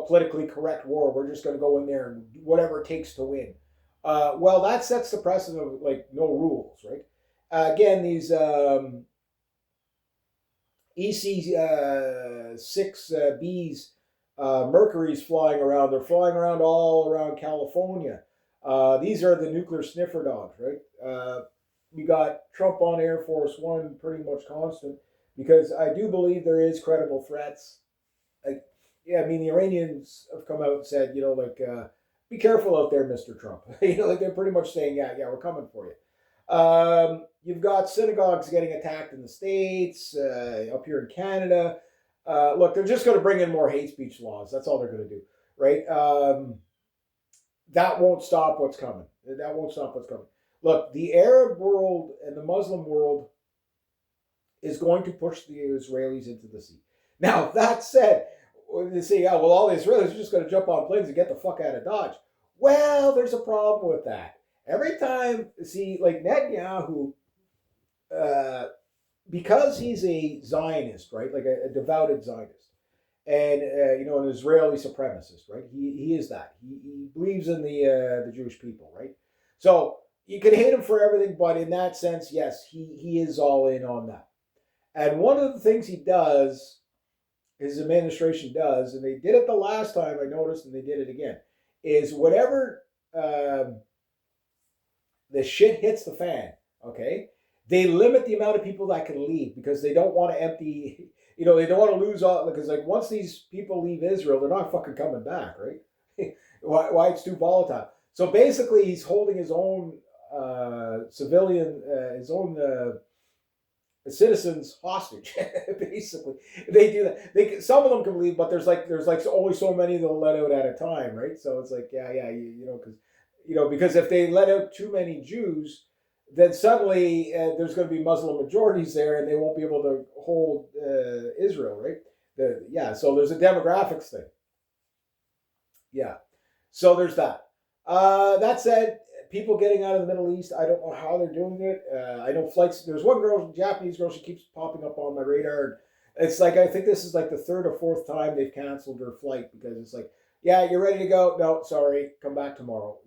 politically correct war. We're just gonna go in there and do whatever it takes to win. Well, that sets the precedent of no rules, right? Again, these EC-6Bs, Mercury's flying around. They're flying around all around California. These are the nuclear sniffer dogs, right? We got Trump on Air Force One pretty much constant because I do believe there is credible threats. The Iranians have come out and said, be careful out there, Mr. Trump. They're pretty much saying, yeah, we're coming for you. You've got synagogues getting attacked in the States, up here in Canada. Look, they're just going to bring in more hate speech laws. That's all they're going to do, right? That won't stop what's coming. Look, the Arab world and the Muslim world is going to push the Israelis into the sea. Now, that said, they say, yeah, well, all the Israelis are just going to jump on planes and get the fuck out of Dodge. Well, there's a problem with that. Every time, Netanyahu, because he's a Zionist, right, like a devoted Zionist, and an Israeli supremacist, right? He is that. He believes in the Jewish people, right? So you can hate him for everything, but in that sense, yes, he is all in on that. And one of the things he does, his administration does, and they did it the last time I noticed, and they did it again, is whatever the shit hits the fan, okay, they limit the amount of people that can leave because they don't want to empty, they don't want to lose all, because once these people leave Israel, they're not fucking coming back, right? Why it's too volatile. So basically he's holding his own citizens hostage. Basically, they do that. Some of them can leave, but there's only so many they'll let out at a time, right? So it's because because if they let out too many Jews, then suddenly there's going to be Muslim majorities there, and they won't be able to hold Israel, right? So there's a demographics thing. Yeah, so there's that. That said, people getting out of the Middle East, I don't know how they're doing it. I know flights. There's one girl, Japanese girl, she keeps popping up on my radar. It's like I think this is like the third or fourth time they've canceled her flight because it's like, yeah, you're ready to go. No, sorry, come back tomorrow.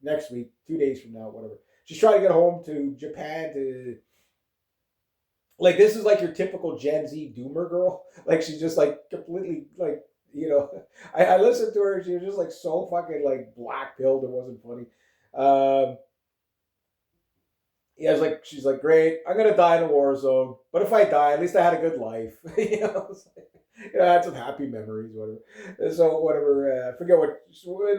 Next week, 2 days from now, whatever. She's trying to get home to Japan to. Like this is like your typical Gen Z doomer girl. Like she's just like completely like I listened to her and she was just like so fucking like black pilled. It wasn't funny. Um, yeah, it's like she's like, great, I'm gonna die in a war zone, but if I die, at least I had a good life. I had some happy memories, whatever. And so whatever, I forget in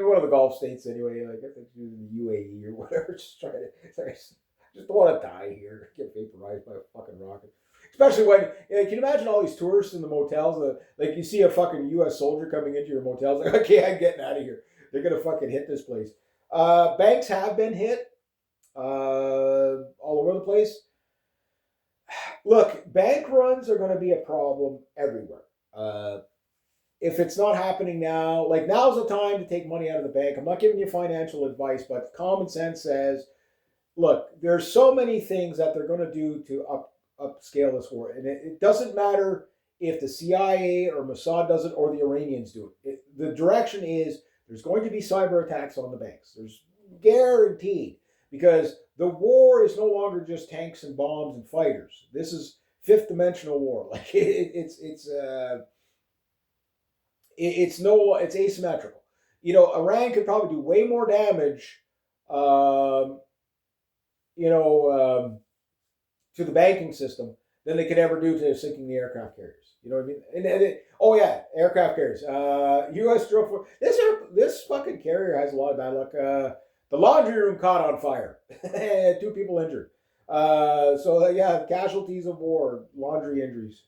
one of the Gulf states anyway. Like I think she was in the UAE or whatever. Just trying to, sorry, just don't want to die here, get vaporized by a fucking rocket. Especially when, can you imagine all these tourists in the motels? Like you see a fucking U.S. soldier coming into your motels, like, okay, I'm getting out of here. They're gonna fucking hit this place. Banks have been hit all over the place. Look, bank runs are going to be a problem everywhere. If it's not happening now, like now's the time to take money out of the bank. I'm not giving you financial advice, but common sense says, look, there's so many things that they're going to do to upscale this war, and it doesn't matter if the CIA or Mossad does it or the Iranians do it. The direction is there's going to be cyber attacks on the banks. There's guaranteed, because the war is no longer just tanks and bombs and fighters. This is fifth dimensional war. Like it's asymmetrical. Iran could probably do way more damage, to the banking system than they could ever do to sinking the aircraft carriers. You know what I mean? Oh yeah, aircraft carriers. U.S. drill for this fucking carrier has a lot of bad luck. The laundry room caught on fire. 2 people injured. Yeah, casualties of war, laundry injuries.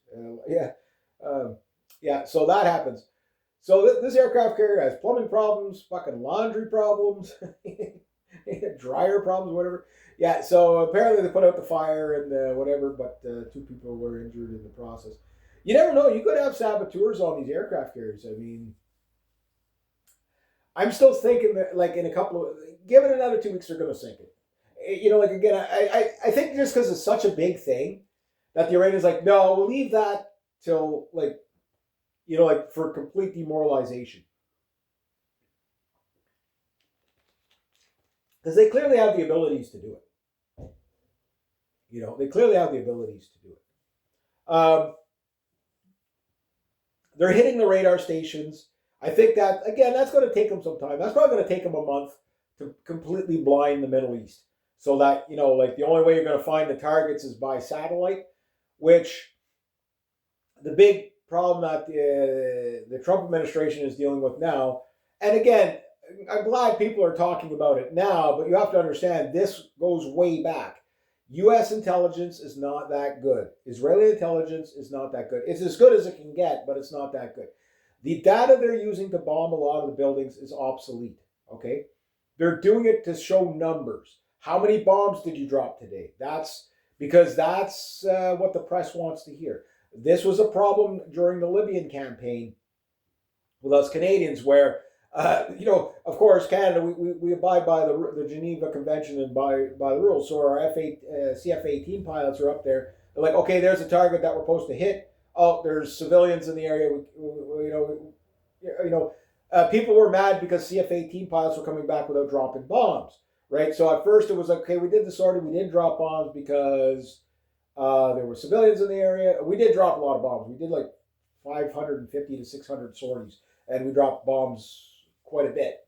So that happens. So this aircraft carrier has plumbing problems, fucking laundry problems, dryer problems, whatever. Yeah, so apparently they put out the fire and whatever, but 2 people were injured in the process. You never know. You could have saboteurs on these aircraft carriers. I mean, I'm still thinking that, like, in a couple of, give it another 2 weeks, they're going to sink it. Like, again, I think just because it's such a big thing that the Iranians like, no, we'll leave that till, like, for complete demoralization. Because they clearly have the abilities to do it. They clearly have the abilities to do it. They're hitting the radar stations. I think that, again, that's going to take them some time. That's probably going to take them a month to completely blind the Middle East. So that, like the only way you're going to find the targets is by satellite, which the big problem that the Trump administration is dealing with now, and again, I'm glad people are talking about it now, but you have to understand this goes way back. U.S. intelligence is not that good. Israeli intelligence is not that good. It's as good as it can get, but it's not that good. The data they're using to bomb a lot of the buildings is obsolete, okay? They're doing it to show numbers. How many bombs did you drop today? That's what the press wants to hear. This was a problem during the Libyan campaign with us Canadians where, of course, Canada, we abide by the Geneva Convention and by the rules. So our CF-18 pilots are up there. They're like, okay, there's a target that we're supposed to hit. Oh, there's civilians in the area. People were mad because CF-18 pilots were coming back without dropping bombs, right? So at first it was like, okay, we did the sortie. We didn't drop bombs because there were civilians in the area. We did drop a lot of bombs. We did like 550 to 600 sorties, and we dropped bombs quite a bit.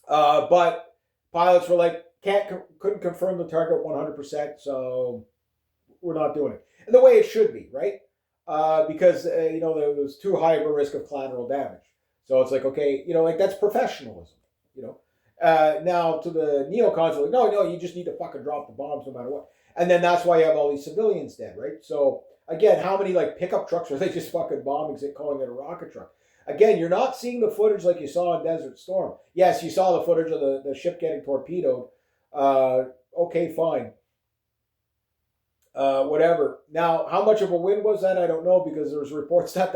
But pilots were like, couldn't confirm the target 100%, so we're not doing it. And the way it should be, right? Because there was too high of a risk of collateral damage. So it's like, okay, like that's professionalism. Now to the neocons, like, no, you just need to fucking drop the bombs no matter what. And then that's why you have all these civilians dead, right? So again, how many like pickup trucks are they just fucking bombing, calling it a rocket truck? Again, you're not seeing the footage like you saw in Desert Storm. Yes, you saw the footage of the ship getting torpedoed. Okay, fine. Whatever. Now, how much of a win was that? I don't know, because there was reports that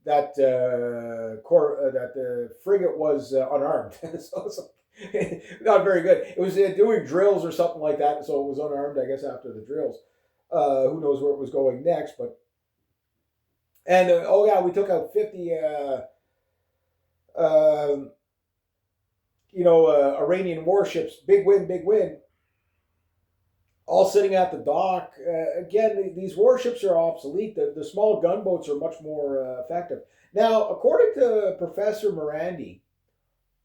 the frigate was unarmed, so it's not very good. It was doing drills or something like that, so it was unarmed, I guess, after the drills. Who knows where it was going next? But oh yeah, we took out 50. Iranian warships. Big win, big win. All sitting at the dock. Again, these warships are obsolete. The small gunboats are much more effective. Now, according to Professor Morandi,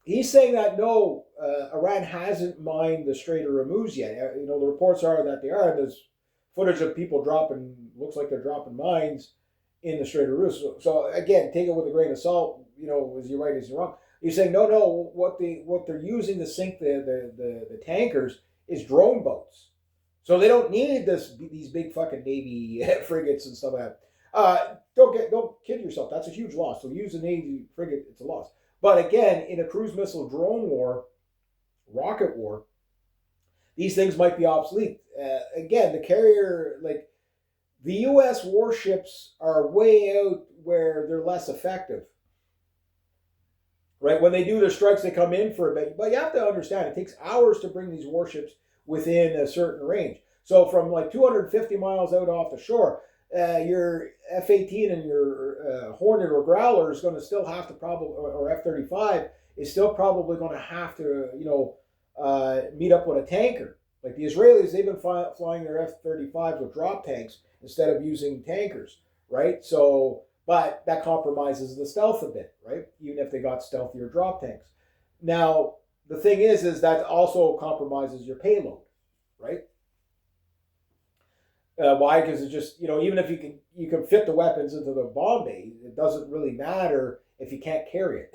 he's saying that no, Iran hasn't mined the Strait of Hormuz yet. The reports are that they are. There's footage of people dropping, looks like they're dropping mines in the Strait of Hormuz. So again, take it with a grain of salt. Is he right, is he wrong? He's saying no. What they're using to sink the tankers is drone boats. So they don't need these big fucking Navy frigates and stuff like that. Don't kid yourself. That's a huge loss. So use a Navy frigate, it's a loss. But again, in a cruise missile drone war, rocket war, these things might be obsolete. Again, the carrier, like the U.S. warships are way out where they're less effective. Right? When they do their strikes, they come in for a bit. But you have to understand, it takes hours to bring these warships within a certain range. So from like 250 miles out off the shore, your F-18 and your Hornet or Growler is going to still have to probably, or F-35 is still probably going to have to, meet up with a tanker. Like the Israelis, they've been flying their F-35s with drop tanks instead of using tankers, right? So, but that compromises the stealth a bit, right? Even if they got stealthier drop tanks. Now, the thing is that also compromises your payload, right? Why? Because it's just, even if you can fit the weapons into the bomb bay, it doesn't really matter if you can't carry it.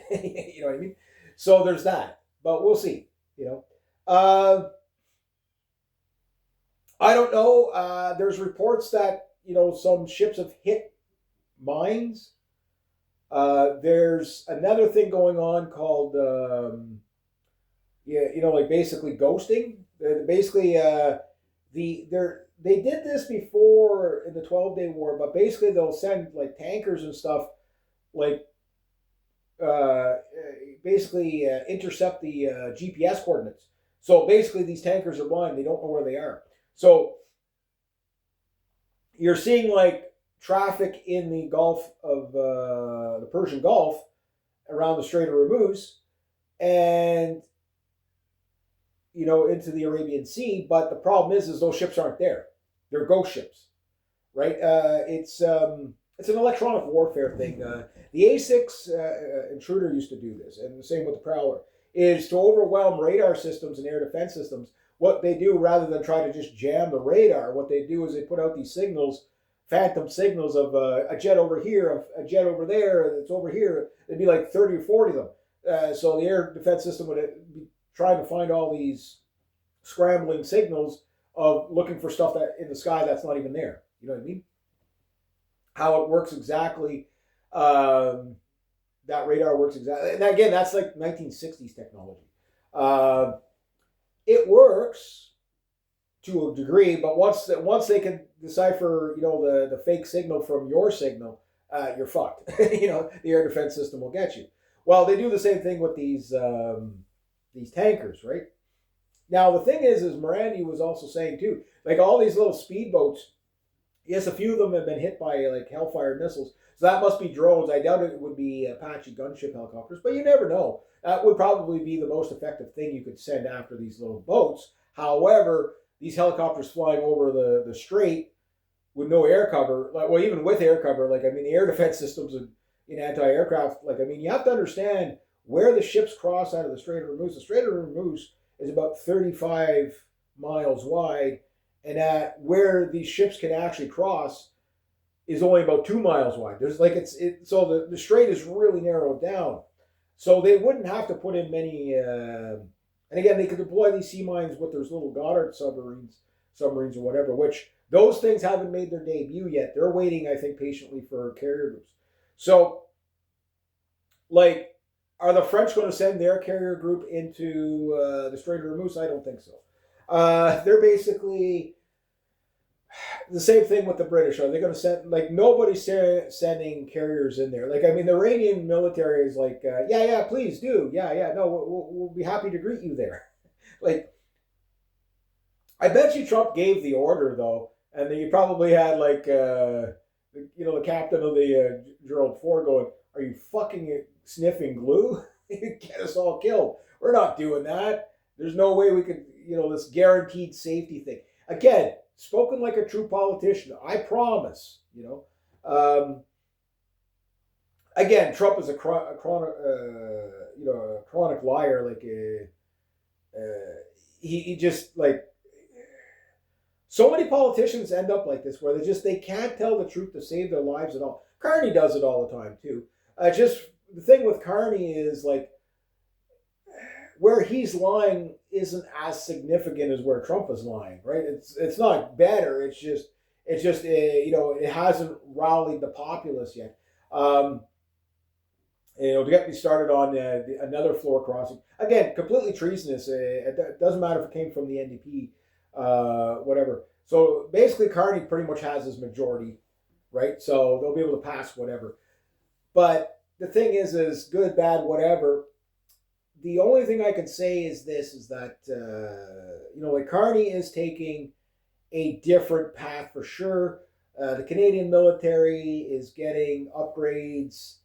You know what I mean? So there's that, but we'll see. I don't know. There's reports that some ships have hit mines. There's another thing going on called like basically ghosting. Basically, they did this before in the 12-day war, but basically they'll send like tankers and stuff, like intercept the GPS coordinates. So basically, these tankers are blind; they don't know where they are. So you're seeing like traffic in the Gulf of the Persian Gulf around the Strait of Hormuz, and into the Arabian Sea. But the problem is those ships aren't there; they're ghost ships, right? It's an electronic warfare thing. The A6 intruder used to do this, and the same with the Prowler, is to overwhelm radar systems and air defense systems. What they do, rather than try to just jam the radar, what they do is they put out these signals, phantom signals of a jet over here, a jet over there, it's over here. It'd be like 30 or 40 of them. So the air defense system would be trying to find all these scrambling signals of looking for stuff that in the sky that's not even there. You know what I mean? How it works exactly. That radar works exactly. And again, that's like 1960s technology. It works to a degree, but once they can decipher, the fake signal from your signal, you're fucked. The air defense system will get you. Well, they do the same thing with these tankers, right? Now the thing is Morandi was also saying too, like all these little speedboats. Yes, a few of them have been hit by like Hellfire missiles. So that must be drones. I doubt it would be Apache gunship helicopters, but you never know. That would probably be the most effective thing you could send after these little boats. However, these helicopters flying over the strait with no air cover, even with air cover, the air defense systems in anti-aircraft, you have to understand where the ships cross out of the Strait of Hormuz. The Strait of Hormuz is about 35 miles wide, and at where these ships can actually cross is only about 2 miles wide. There's so the strait is really narrowed down. So they wouldn't have to put in many. And again, they could deploy these sea mines with those little Goddard submarines or whatever. Which those things haven't made their debut yet. They're waiting, I think, patiently for carrier groups. So Like, are the French going to send their carrier group into the Strait of Hormuz? I don't think so. They're basically the same thing with the British. Are they going to send, like, nobody's sending carriers in there? Like, I mean, the Iranian military is like, yeah, yeah, please do, yeah, yeah, no, we'll be happy to greet you there. Like, I bet you Trump gave the order though, and then you probably had like, the captain of the Gerald Ford going, "Are you fucking sniffing glue? You get us all killed. We're not doing that. There's no way we could, this guaranteed safety thing." Again, spoken like a true politician. I promise. Again, Trump is a chronic, a chronic liar. Like, he just like so many politicians end up like this, where they can't tell the truth to save their lives at all. Carney does it all the time too. Just the thing with Carney is like where he's lying isn't as significant as where Trump is lying, right? It's not better. It's just it hasn't rallied the populace yet. To get me started on another floor crossing, again, completely treasonous. It doesn't matter if it came from the NDP, whatever. So basically, Carney pretty much has his majority, right? So they'll be able to pass whatever. But the thing is good, bad, whatever. The only thing I can say is this: is that like Carney is taking a different path for sure. The Canadian military is getting upgrades,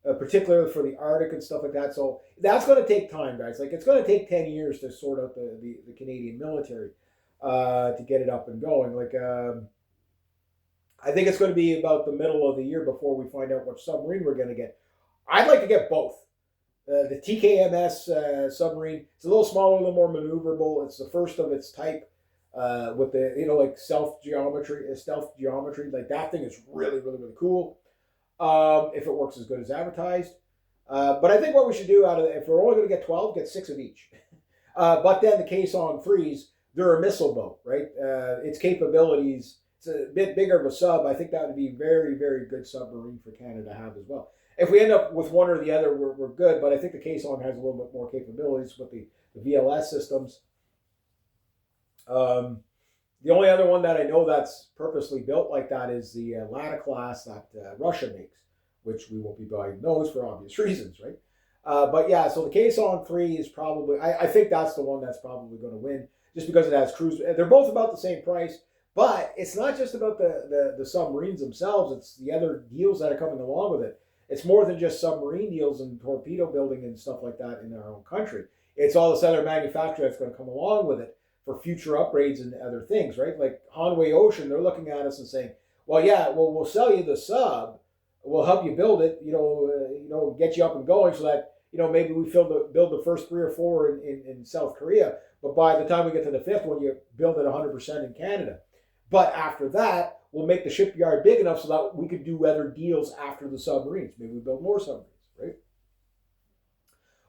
particularly for the Arctic and stuff like that. So that's going to take time, guys. Like, it's going to take 10 years to sort out the Canadian military to get it up and going. Like, I think it's going to be about the middle of the year before we find out what submarine we're going to get. I'd like to get both. The TKMS submarine, it's a little smaller, a little more maneuverable. It's the first of its type with the, like stealth geometry. Like, that thing is really, really, really cool. If it works as good as advertised. But I think what we should do if we're only going to get 12, get 6 of each. But then the Caisson 3s, they're a missile boat, right? Its capabilities, it's a bit bigger of a sub. I think that would be a very, very good submarine for Canada to have as well. If we end up with one or the other, we're good. But I think the Caisson has a little bit more capabilities with the VLS systems. The only other one that I know that's purposely built like that is the Lada class that Russia makes, which we won't be buying those for obvious reasons, right? But yeah, so the Caisson 3 is probably, I think that's the one that's probably going to win, just because it has cruise. They're both about the same price, but it's not just about the submarines themselves, it's the other deals that are coming along with it. It's more than just submarine deals and torpedo building and stuff like that in our own country. It's all this other manufacturer that's going to come along with it for future upgrades and other things, right? Like Hanway Ocean, they're looking at us and saying, "Well, yeah, we'll sell you the sub, we'll help you build it, get you up and going, so that maybe we build the first 3 or 4 in South Korea, but by the time we get to the 5th one, you build it 100% in Canada. But after that, we'll make the shipyard big enough so that we could do other deals after the submarines. Maybe we build more submarines, right?"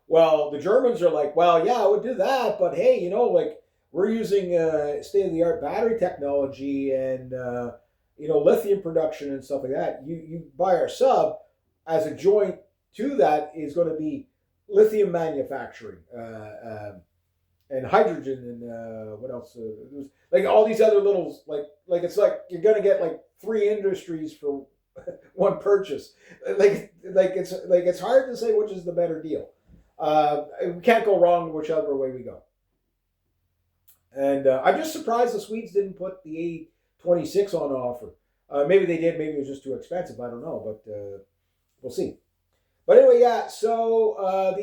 Well, the Germans are like, "Well, yeah, I would do that, but hey, like, we're using state-of-the-art battery technology and lithium production and stuff like that. You buy our sub, as a joint to that is going to be lithium manufacturing and hydrogen and what else? Like all these other little like it's like you're going to get like 3 industries for one purchase. It's hard to say which is the better deal. We can't go wrong whichever way we go. And I'm just surprised the Swedes didn't put the A26 on offer. Maybe they did. Maybe it was just too expensive. I don't know, but we'll see. But anyway, yeah. So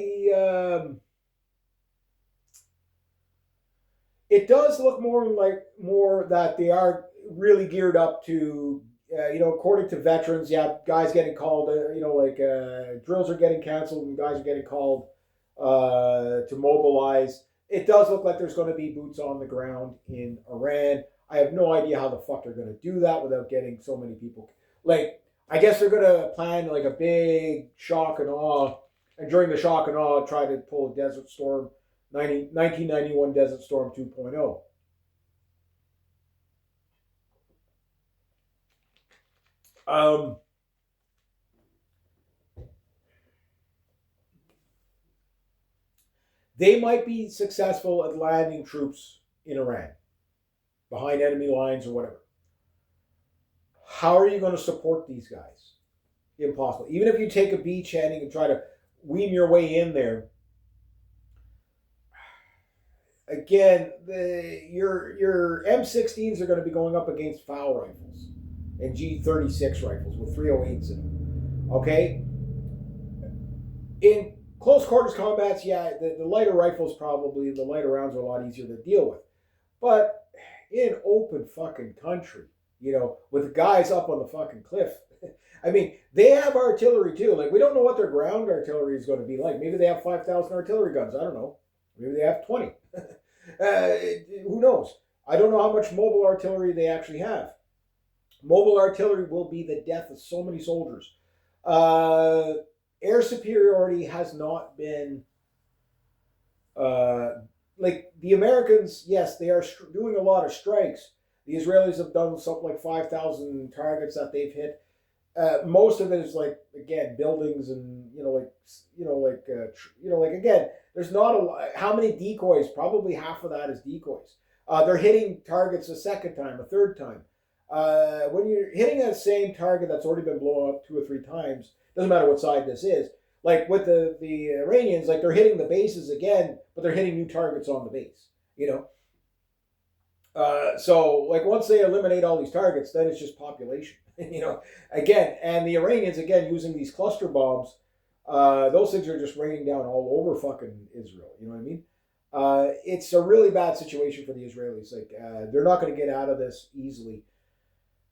it does look more that they are really geared up to, according to veterans, yeah, guys getting called, drills are getting canceled and guys are getting called to mobilize. It does look like there's going to be boots on the ground in Iran. I have no idea how the fuck they're going to do that without getting so many people. Like, I guess they're going to plan like a big shock and awe, and during the shock and awe, try to pull a Desert Storm, 1991 Desert Storm 2.0. They might be successful at landing troops in Iran, behind enemy lines or whatever. How are you going to support these guys? Impossible. Even if you take a beachheading and try to weave your way in there, again, your M16s are going to be going up against FAL rifles and G36 rifles with 308s in them. Okay? In close quarters combats, yeah, the lighter rifles probably, the lighter rounds are a lot easier to deal with. But in open fucking country, with guys up on the fucking cliff, I mean, they have artillery too. Like, we don't know what their ground artillery is going to be like. Maybe they have 5,000 artillery guns. I don't know. Maybe they have 20. Who knows? I don't know how much mobile artillery they actually have. Mobile artillery will be the death of so many soldiers. Air superiority has not been like the Americans. Yes, they are doing a lot of strikes. The Israelis have done something like 5,000 targets that they've hit. Most of it is like, again, buildings and again, there's not a lot. How many decoys? Probably half of that is decoys. They're hitting targets a second time, a third time. When you're hitting that same target that's already been blown up 2 or 3 times, doesn't matter what side this is. Like with the Iranians, like they're hitting the bases again, but they're hitting new targets on the base. So like once they eliminate all these targets, then it's just population. Again, and the Iranians again using these cluster bombs. Those things are just raining down all over fucking Israel. You know what I mean? It's a really bad situation for the Israelis. Like they're not going to get out of this easily.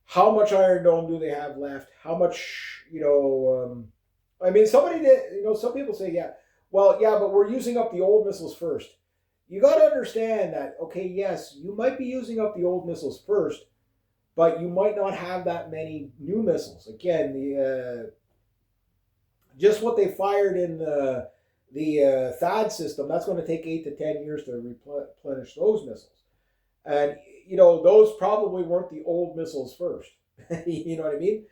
How much Iron Dome do they have left? How much, I mean, somebody did, some people say, yeah, well, yeah, but we're using up the old missiles first. You got to understand that, okay, yes, you might be using up the old missiles first, but you might not have that many new missiles. Again, just what they fired in the THAAD system, that's going to take 8 to 10 years to replenish those missiles. And, those probably weren't the old missiles first. You know what I mean?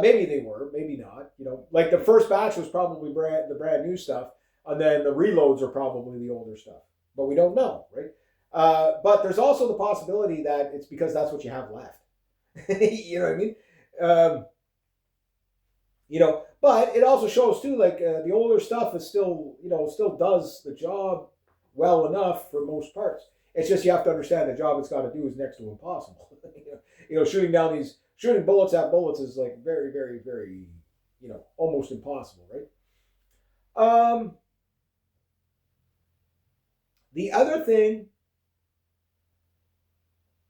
Maybe they were, maybe not. Like the first batch was probably the brand new stuff, and then the reloads are probably the older stuff. But we don't know, right? But there's also the possibility that it's because that's what you have left. You know what I mean? But it also shows too, like the older stuff is still, still does the job well enough for most parts. It's just you have to understand the job it's got to do is next to impossible. Shooting bullets at bullets is like very, very, very, almost impossible, right? The other thing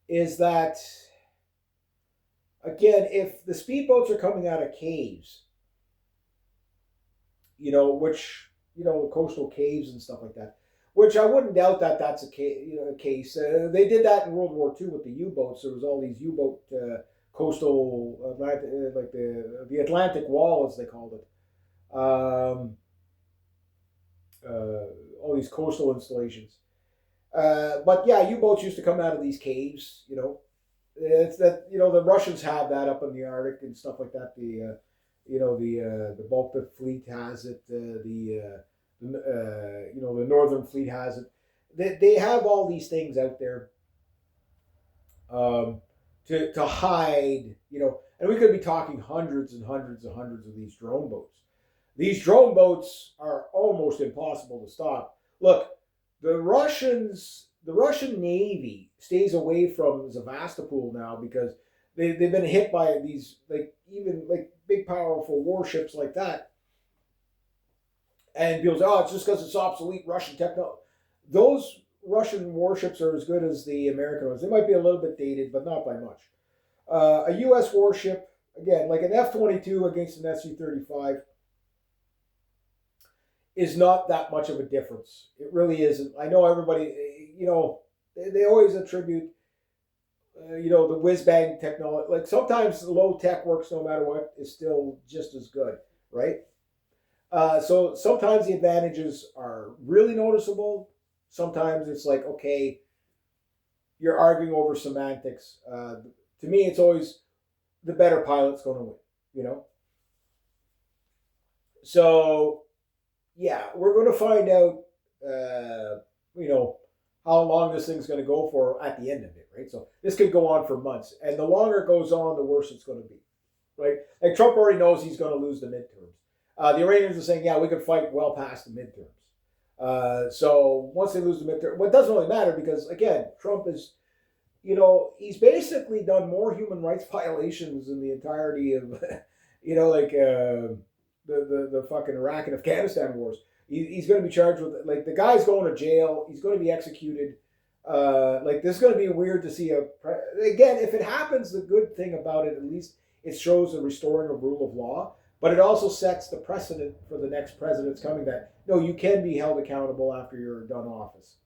is that, again, if the speedboats are coming out of caves, which, coastal caves and stuff like that, which I wouldn't doubt that that's a case. They did that in World War II with the U-boats. There was all these U-boat coastal, like the Atlantic Wall, as they called it. All these coastal installations. But yeah, U-boats used to come out of these caves. It's that the Russians have that up in the Arctic and stuff like that. The Baltic Fleet has it. The Northern Fleet has it. They have all these things out there to hide, and we could be talking hundreds and hundreds and hundreds of these drone boats. These drone boats are almost impossible to stop. Look, the Russian Navy stays away from Sevastopol now because they've been hit by these even big powerful warships like that. And people say, oh, it's just because it's obsolete Russian technology. Those Russian warships are as good as the American ones. They might be a little bit dated, but not by much. A U.S. warship, again, like an F-22 against an SU-35, is not that much of a difference. It really isn't. I know everybody, they always attribute, the whiz-bang technology. Like sometimes low tech works no matter what is still just as good, right? So sometimes the advantages are really noticeable. Sometimes it's like, okay, you're arguing over semantics. To me, it's always the better pilot's going to win, So, yeah, we're going to find out you know, how long this thing's going to go for at the end of it, right? So this could go on for months, and the longer it goes on, the worse it's going to be, right? Like Trump already knows he's going to lose the midterms. The Iranians are saying, yeah, we could fight well past the midterms. So once they lose the midterm, well, it doesn't really matter because again, Trump is, he's basically done more human rights violations in the entirety of, like the fucking Iraq and Afghanistan wars. He's going to be charged with, like, the guy's going to jail. He's going to be executed. Like, this is going to be weird to see again, if it happens, the good thing about it, at least it shows a restoring of rule of law, but it also sets the precedent for the next presidents coming that, no, you can be held accountable after you're done office.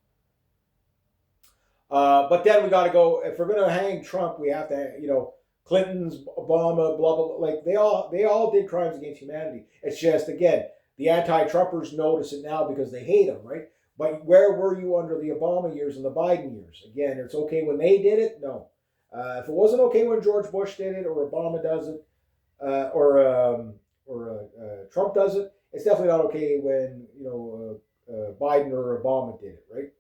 But then we got to go, if we're going to hang Trump, we have to, Clinton's, Obama, blah, blah, blah, like they all did crimes against humanity. It's just, again, the anti-Trumpers notice it now because they hate him, right? But where were you under the Obama years and the Biden years? Again, it's okay when they did it? No. If it wasn't okay when George Bush did it or Obama does it, or Trump does it, it's definitely not okay when, Biden or Obama did it, right?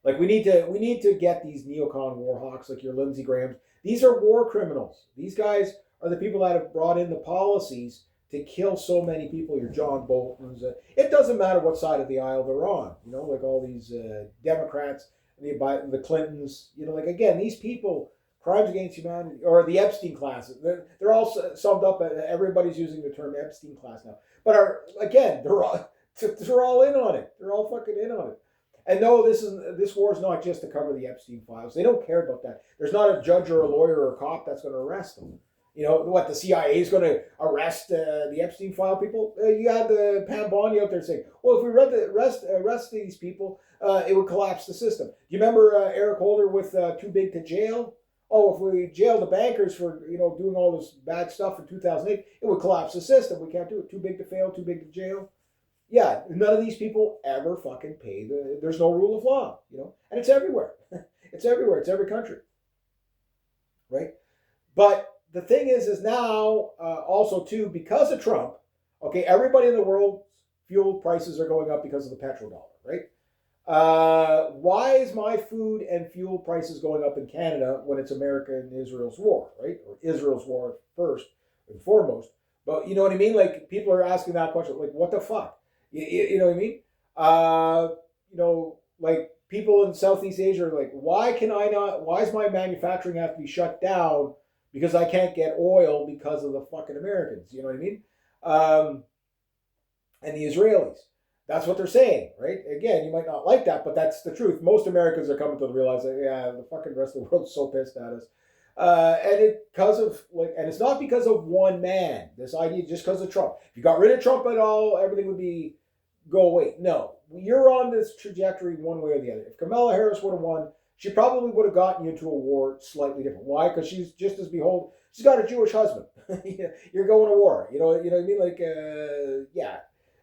Like we need to get these neocon war hawks like your Lindsey Grahams. These are war criminals. These guys are the people that have brought in the policies to kill so many people. Your John Boltons. It doesn't matter what side of the aisle they're on. Like all these Democrats, the Clintons. Like again, these people, crimes against humanity, or the Epstein classes. They're all summed up. Everybody's using the term Epstein class now. But they're all in on it. They're all fucking in on it. And no, this war is not just to cover the Epstein files. They don't care about that. There's not a judge or a lawyer or a cop that's going to arrest them. The CIA is going to arrest the Epstein file people? You had the Pam Bondi out there saying, well, if we arrest these people, it would collapse the system. Do you remember Eric Holder with Too Big to Jail? Oh, if we jail the bankers for, doing all this bad stuff in 2008, it would collapse the system. We can't do it. Too big to fail, too big to jail. Yeah, none of these people ever fucking pay there's no rule of law, and it's everywhere. It's everywhere. It's every country. Right? But the thing is now also too, because of Trump, okay, everybody in the world, fuel prices are going up because of the petrodollar, right? Why is my food and fuel prices going up in Canada when it's America and Israel's war, right? Or Israel's war first and foremost. But you know what I mean? Like people are asking that question, like, what the fuck? You know what I mean? Like people in Southeast Asia are like, why is my manufacturing have to be shut down because I can't get oil because of the fucking Americans? You know what I mean? And the Israelis. That's what they're saying, right? Again, you might not like that, but that's the truth. Most Americans are coming to realize that, yeah, the fucking rest of the world's so pissed at us. And it's not because of one man. This idea just because of Trump. If you got rid of Trump at all, everything would go away. No, you're on this trajectory one way or the other. If Kamala Harris would have won, she probably would have gotten you into a war slightly different. Why? Because she's just as behold, she's got a Jewish husband. You're going to war. You know what I mean? Like,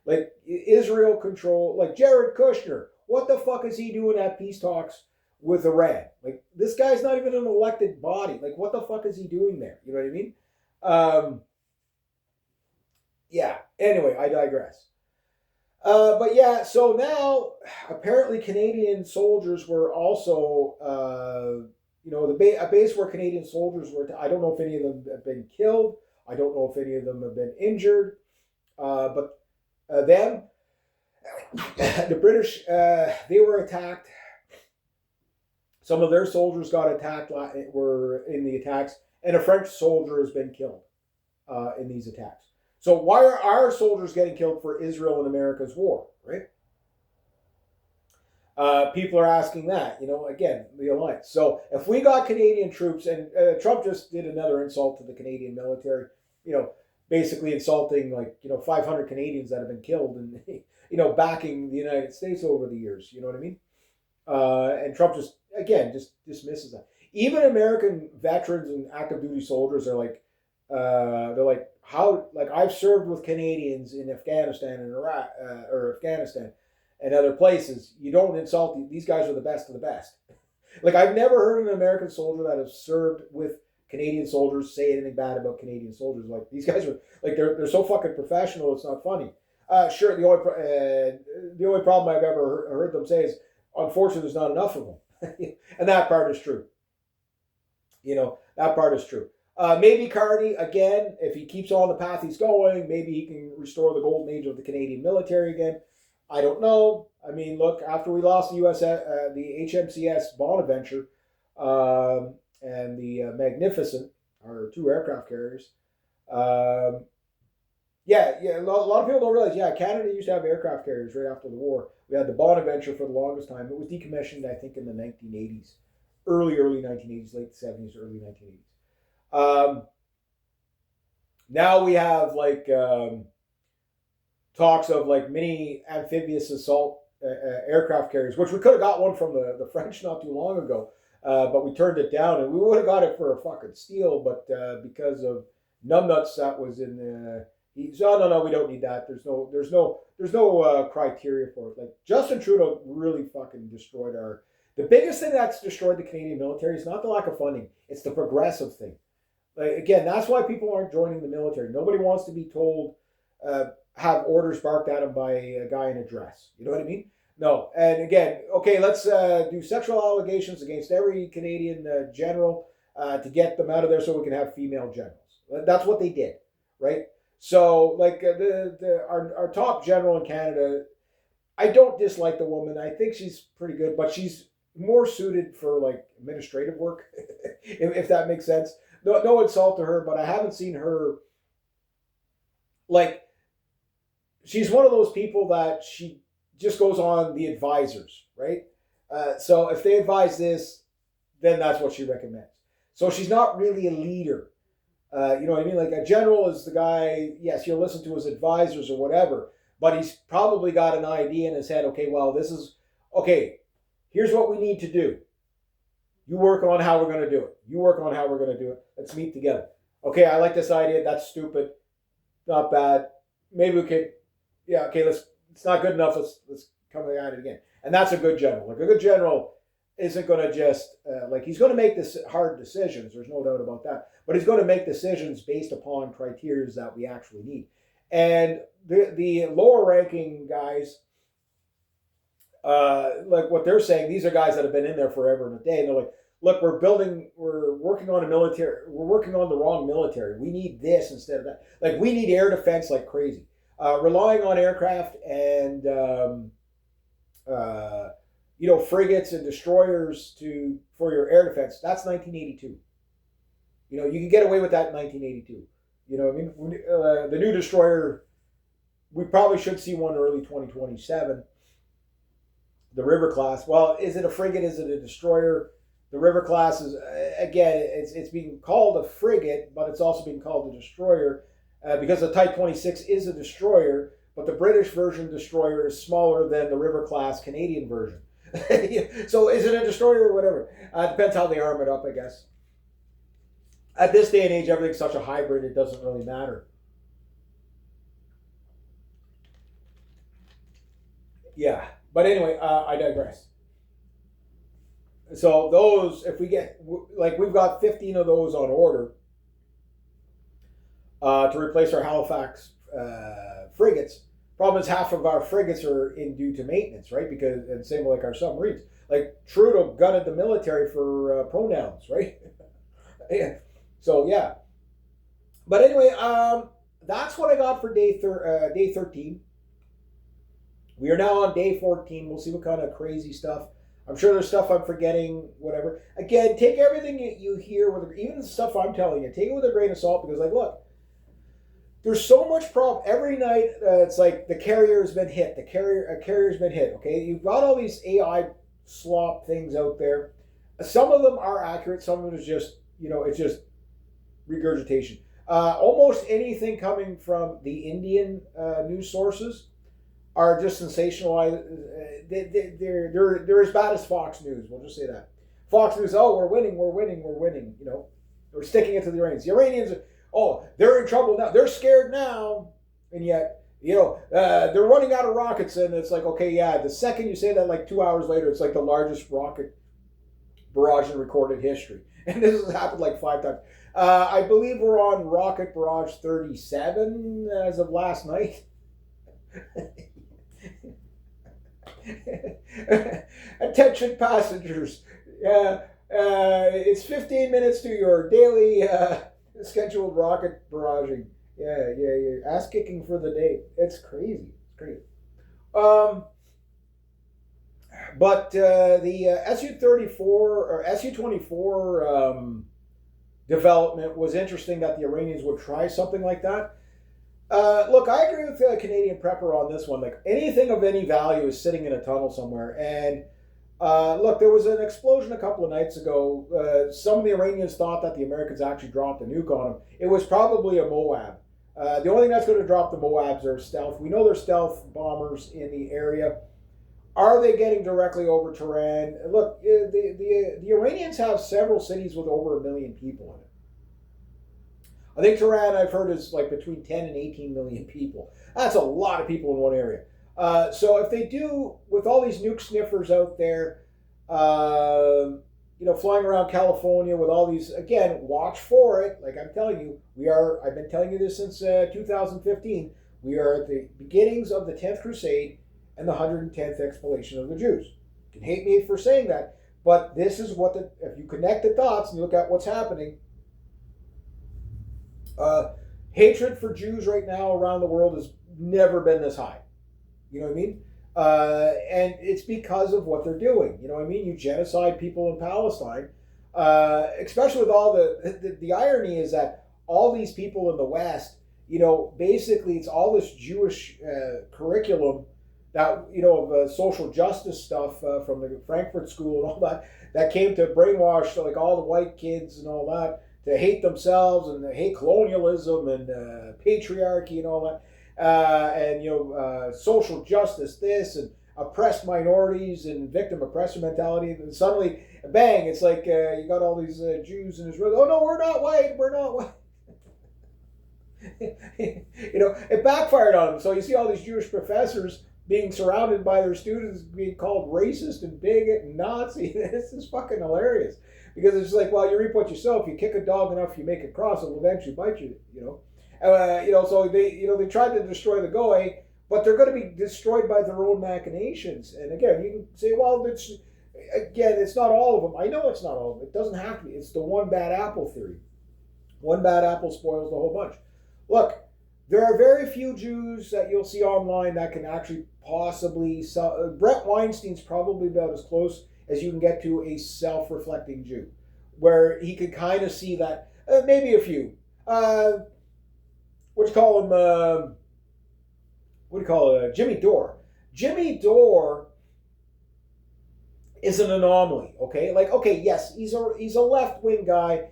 like Israel control, like Jared Kushner. What the fuck is he doing at peace talks with Iran? Like, this guy's not even an elected body. Like, what the fuck is he doing there? You know what I mean? Yeah. Anyway, I digress. But yeah, so now apparently Canadian soldiers were also, a base where Canadian soldiers were. I don't know if any of them have been killed. I don't know if any of them have been injured. But them, the British, they were attacked. Some of their soldiers got attacked, were in the attacks, and a French soldier has been killed in these attacks. So why are our soldiers getting killed for Israel and America's war, right? People are asking that, again, the alliance. So if we got Canadian troops, and Trump just did another insult to the Canadian military, basically insulting 500 Canadians that have been killed and, backing the United States over the years, you know what I mean? And Trump just dismisses that. Even American veterans and active duty soldiers are like, they're like, how, like I've served with Canadians in Afghanistan and Iraq, or Afghanistan and other places. You don't insult these guys are the best of the best. Like I've never heard an American soldier that has served with Canadian soldiers say anything bad about Canadian soldiers. Like these guys are like they're so fucking professional. It's not funny. Sure, the only problem I've ever heard them say is, unfortunately, there's not enough of them, and that part is true. That part is true. Maybe Carney, again, if he keeps on the path he's going, maybe he can restore the golden age of the Canadian military again. I don't know. I mean, look, after we lost the HMCS Bonaventure and the Magnificent, our two aircraft carriers, a lot of people don't realize, Canada used to have aircraft carriers right after the war. We had the Bonaventure for the longest time. It was decommissioned, I think, in the 1980s. Early 1980s, late 70s, early 1980s. Now we have talks of mini amphibious assault aircraft carriers, which we could have got one from the French not too long ago, but we turned it down, and we would have got it for a fucking steal, but because of numbnuts that was in the no, we don't need that. There's no criteria for it. Like, Justin Trudeau really fucking destroyed the biggest thing that's destroyed the Canadian military is not the lack of funding; it's the progressive thing. Again, that's why people aren't joining the military. Nobody wants to be told, have orders barked at them by a guy in a dress. You know what I mean? No. And again, okay, let's do sexual allegations against every Canadian general to get them out of there so we can have female generals. That's what they did, right? So, our top general in Canada, I don't dislike the woman. I think she's pretty good, but she's more suited for administrative work, if that makes sense. No insult to her, but I haven't seen her she's one of those people that she just goes on the advisors, right? So if they advise this, then that's what she recommends. So she's not really a leader. You know what I mean? Like, a general is the guy, yes, you'll listen to his advisors or whatever, but he's probably got an idea in his head, here's what we need to do. You work on how we're going to do it. You work on how we're going to do it. Let's meet together. Okay, I like this idea. That's stupid. Not bad. Maybe we could, it's not good enough. Let's come at it again. And that's a good general. Like, a good general isn't going to just, he's going to make this hard decisions. There's no doubt about that. But he's going to make decisions based upon criteria that we actually need. And the lower ranking guys, what they're saying, these are guys that have been in there forever and a day. And they're like, look, we're working on we're working on the wrong military. We need this instead of that. Like, we need air defense like crazy. Relying on aircraft and, frigates and destroyers for your air defense, that's 1982. You can get away with that in 1982. You know what I mean? The new destroyer, we probably should see one early 2027. The River class. Well, is it a frigate? Is it a destroyer? The River class is, again, it's being called a frigate, but it's also being called a destroyer because the Type 26 is a destroyer, but the British version destroyer is smaller than the River class Canadian version. So is it a destroyer or whatever? Depends how they arm it up, I guess. At this day and age, everything's such a hybrid, it doesn't really matter. Yeah. But anyway, I digress. So those, if we get, we've got 15 of those on order to replace our Halifax frigates. Problem is, half of our frigates are in due to maintenance, right? Because, and same like our submarines. Like, Trudeau gutted the military for pronouns, right? Yeah. So, yeah. But anyway, that's what I got for day 13. We are now on day 14. We'll see what kind of crazy stuff. I'm sure there's stuff I'm forgetting, whatever. Again, take everything you hear, even the stuff I'm telling you, take it with a grain of salt, because, look, there's so much problem. Every night, it's like the carrier's been hit. A carrier's been hit, okay? You've got all these AI slop things out there. Some of them are accurate. Some of them is just, it's just regurgitation. Almost anything coming from the Indian news sources are just sensationalized. They're as bad as Fox News. We'll just say that. Fox News, we're winning. We're sticking it to the Iranians. The Iranians, they're in trouble now. They're scared now. And yet, they're running out of rockets. And it's like, okay, yeah, the second you say that, 2 hours later, it's like the largest rocket barrage in recorded history. And this has happened 5 times. I believe we're on rocket barrage 37 as of last night. Attention passengers. It's 15 minutes to your daily scheduled rocket barraging. Yeah. Ass kicking for the day. It's crazy. It's crazy. Um, but the Su-34 or Su-24 development was interesting that the Iranians would try something like that. Look, I agree with the Canadian prepper on this one. Like anything of any value is sitting in a tunnel somewhere. And look, there was an explosion a couple of nights ago. Some of the Iranians thought that the Americans actually dropped a nuke on them. It was probably a Moab. The only thing that's going to drop the Moabs are stealth. We know they're stealth bombers in the area. Are they getting directly over Tehran? Look, the Iranians have several cities with over 1 million people in it. I think Tehran, I've heard, is like between 10 and 18 million people. That's a lot of people in one area. So if they do, with all these nuke sniffers out there, flying around California with all these, again, watch for it. Like I'm telling you, I've been telling you this since 2015. We are at the beginnings of the 10th Crusade and the 110th expulsion of the Jews. You can hate me for saying that, but this is what if you connect the dots and you look at what's happening, hatred for Jews right now around the world has never been this high. You know what I mean? And it's because of what they're doing. You know what I mean? You genocide people in Palestine, especially with all the irony is that all these people in the West, basically it's all this Jewish curriculum that, of social justice stuff from the Frankfurt School and all that came to brainwash like all the white kids and all that to hate themselves and hate colonialism and patriarchy and all that. Social justice, this, and oppressed minorities and victim oppressor mentality. And suddenly, bang, it's like you got all these Jews in Israel. Oh, no, we're not white. We're not white. It backfired on them. So you see all these Jewish professors being surrounded by their students being called racist and bigot and Nazi. This is fucking hilarious. Because it's like, well, you reap what you sow. If you kick a dog enough, you make it cross, it'll eventually bite you, So they tried to destroy the Goy, but they're going to be destroyed by their own machinations. And again, you can say, well, it's not all of them. I know it's not all of them. It doesn't have to be. It's the one bad apple theory. One bad apple spoils the whole bunch. Look, there are very few Jews that you'll see online that can actually possibly Brett Weinstein's probably about as close as you can get to a self-reflecting Jew, where he could kind of see that, maybe a few. What do you call him? Jimmy Dore. Jimmy Dore is an anomaly, okay? Yes, he's a left-wing guy.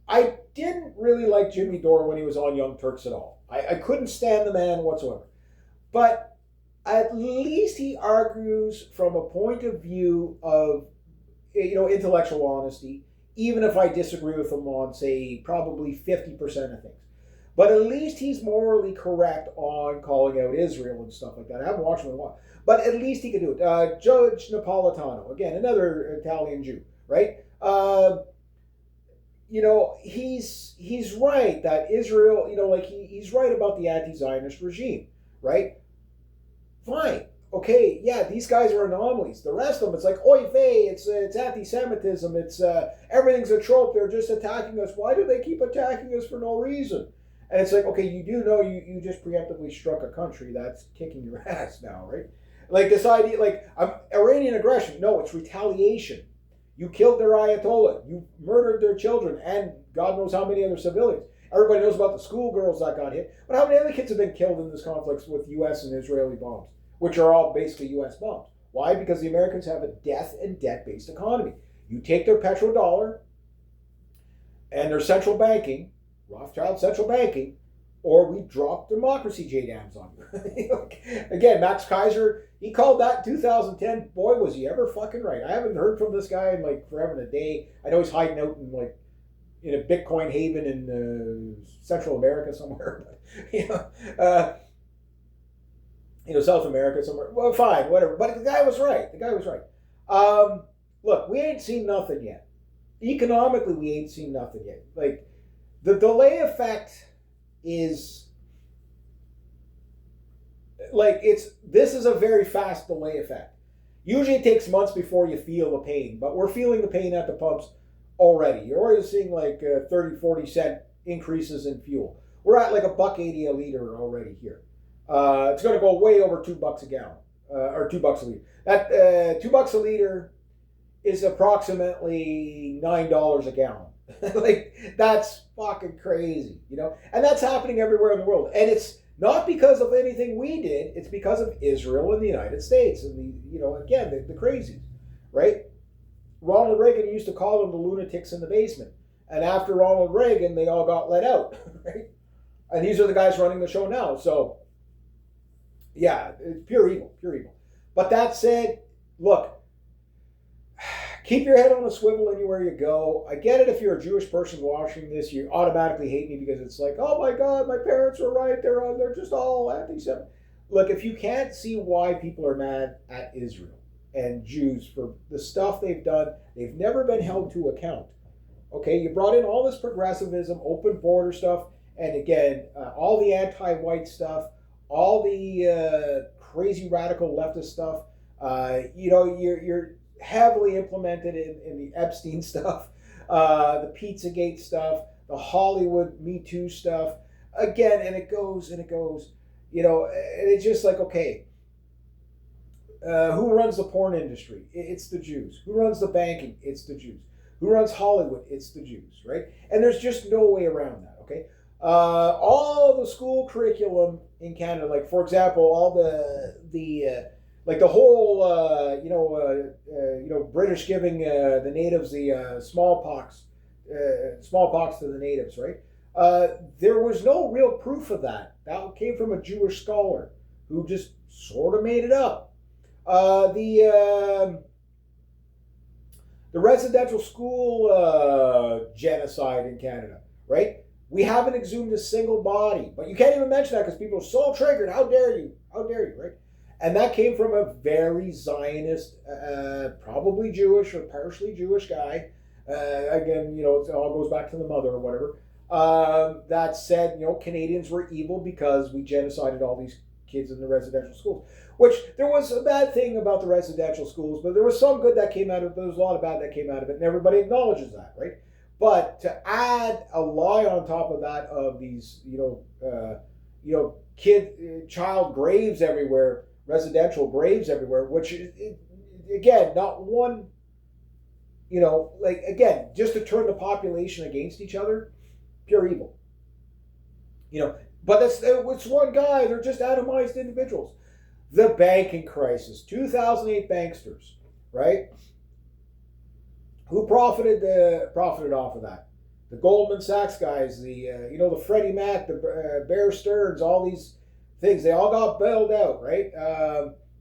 I didn't really like Jimmy Dore when he was on Young Turks at all. I couldn't stand the man whatsoever. But at least he argues from a point of view of, intellectual honesty, even if I disagree with him on, say, probably 50% of things. But at least he's morally correct on calling out Israel and stuff like that. I haven't watched him in a while. But at least he can do it. Judge Napolitano, again, another Italian Jew, right? He's right that Israel, he's right about the anti-Zionist regime, right? Fine. Okay, yeah, these guys are anomalies. The rest of them, it's like, oy vey, it's anti-Semitism, it's everything's a trope, they're just attacking us. Why do they keep attacking us for no reason? And it's like, okay, you do know you just preemptively struck a country that's kicking your ass now, right? Like this idea, Iranian aggression, no, it's retaliation. You killed their Ayatollah, you murdered their children, and God knows how many other civilians. Everybody knows about the schoolgirls that got hit, but how many other kids have been killed in this conflict with U.S. and Israeli bombs, which are all basically U.S. bombs? Why? Because the Americans have a death and debt-based economy. You take their petrodollar and their central banking, Rothschild central banking, or we drop democracy JDAMs on you. Again, Max Kaiser, he called that in 2010. Boy, was he ever fucking right. I haven't heard from this guy in forever and a day. I know he's hiding out in a Bitcoin haven in Central America somewhere. South America somewhere. Well, fine, whatever. But the guy was right. Look, we ain't seen nothing yet. Economically, we ain't seen nothing yet. The delay effect is like this is a very fast delay effect. Usually it takes months before you feel the pain, but we're feeling the pain at the pumps already. You're already seeing like 30, 40 cent increases in fuel. We're at like $1.80 a liter already here. It's going to go way over $2 a gallon, or $2 a liter. That $2 a liter is approximately $9 a gallon. Like, that's fucking crazy, you know? And that's happening everywhere in the world. And it's not because of anything we did, it's because of Israel and the United States and again, the crazies, right? Ronald Reagan used to call them the lunatics in the basement. And after Ronald Reagan, they all got let out, right? And these are the guys running the show now. So, yeah, it's pure evil, pure evil. But that said, look, keep your head on a swivel anywhere you go. I get it if you're a Jewish person watching this, you automatically hate me because it's like, oh my God, my parents were right. They're just all anti-Semitic. Look, if you can't see why people are mad at Israel and Jews for the stuff they've done, they've never been held to account. Okay, you brought in all this progressivism, open border stuff, and again, all the anti-white stuff, all the crazy radical leftist stuff. You're heavily implemented in the Epstein stuff, the Pizzagate stuff, the Hollywood Me Too stuff. Again, and it goes and it goes. And it's just like, okay, who runs the porn industry? It's the Jews. Who runs the banking? It's the Jews. Who runs Hollywood? It's the Jews, right? And there's just no way around that, okay? All the school curriculum in Canada, like, for example, all like the whole, British giving the natives the smallpox to the natives, right? There was no real proof of that. That came from a Jewish scholar who just sort of made it up. The residential school genocide in Canada, right? We haven't exhumed a single body, but you can't even mention that because people are so triggered. How dare you? How dare you, right? And that came from a very Zionist, probably Jewish or partially Jewish guy. Again, it all goes back to the mother or whatever. That said, Canadians were evil because we genocided all these kids in the residential schools. Which, there was a bad thing about the residential schools, but there was some good that came out of it. There was a lot of bad that came out of it, and everybody acknowledges that, right? But to add a lie on top of that of these, child graves everywhere, residential graves everywhere, which, again, not one, again, just to turn the population against each other, pure evil. But it's one guy. They're just atomized individuals. The banking crisis, 2008 banksters, right? Who profited off of that? The Goldman Sachs guys, the Freddie Mac, the Bear Stearns, all these things. They all got bailed out, right?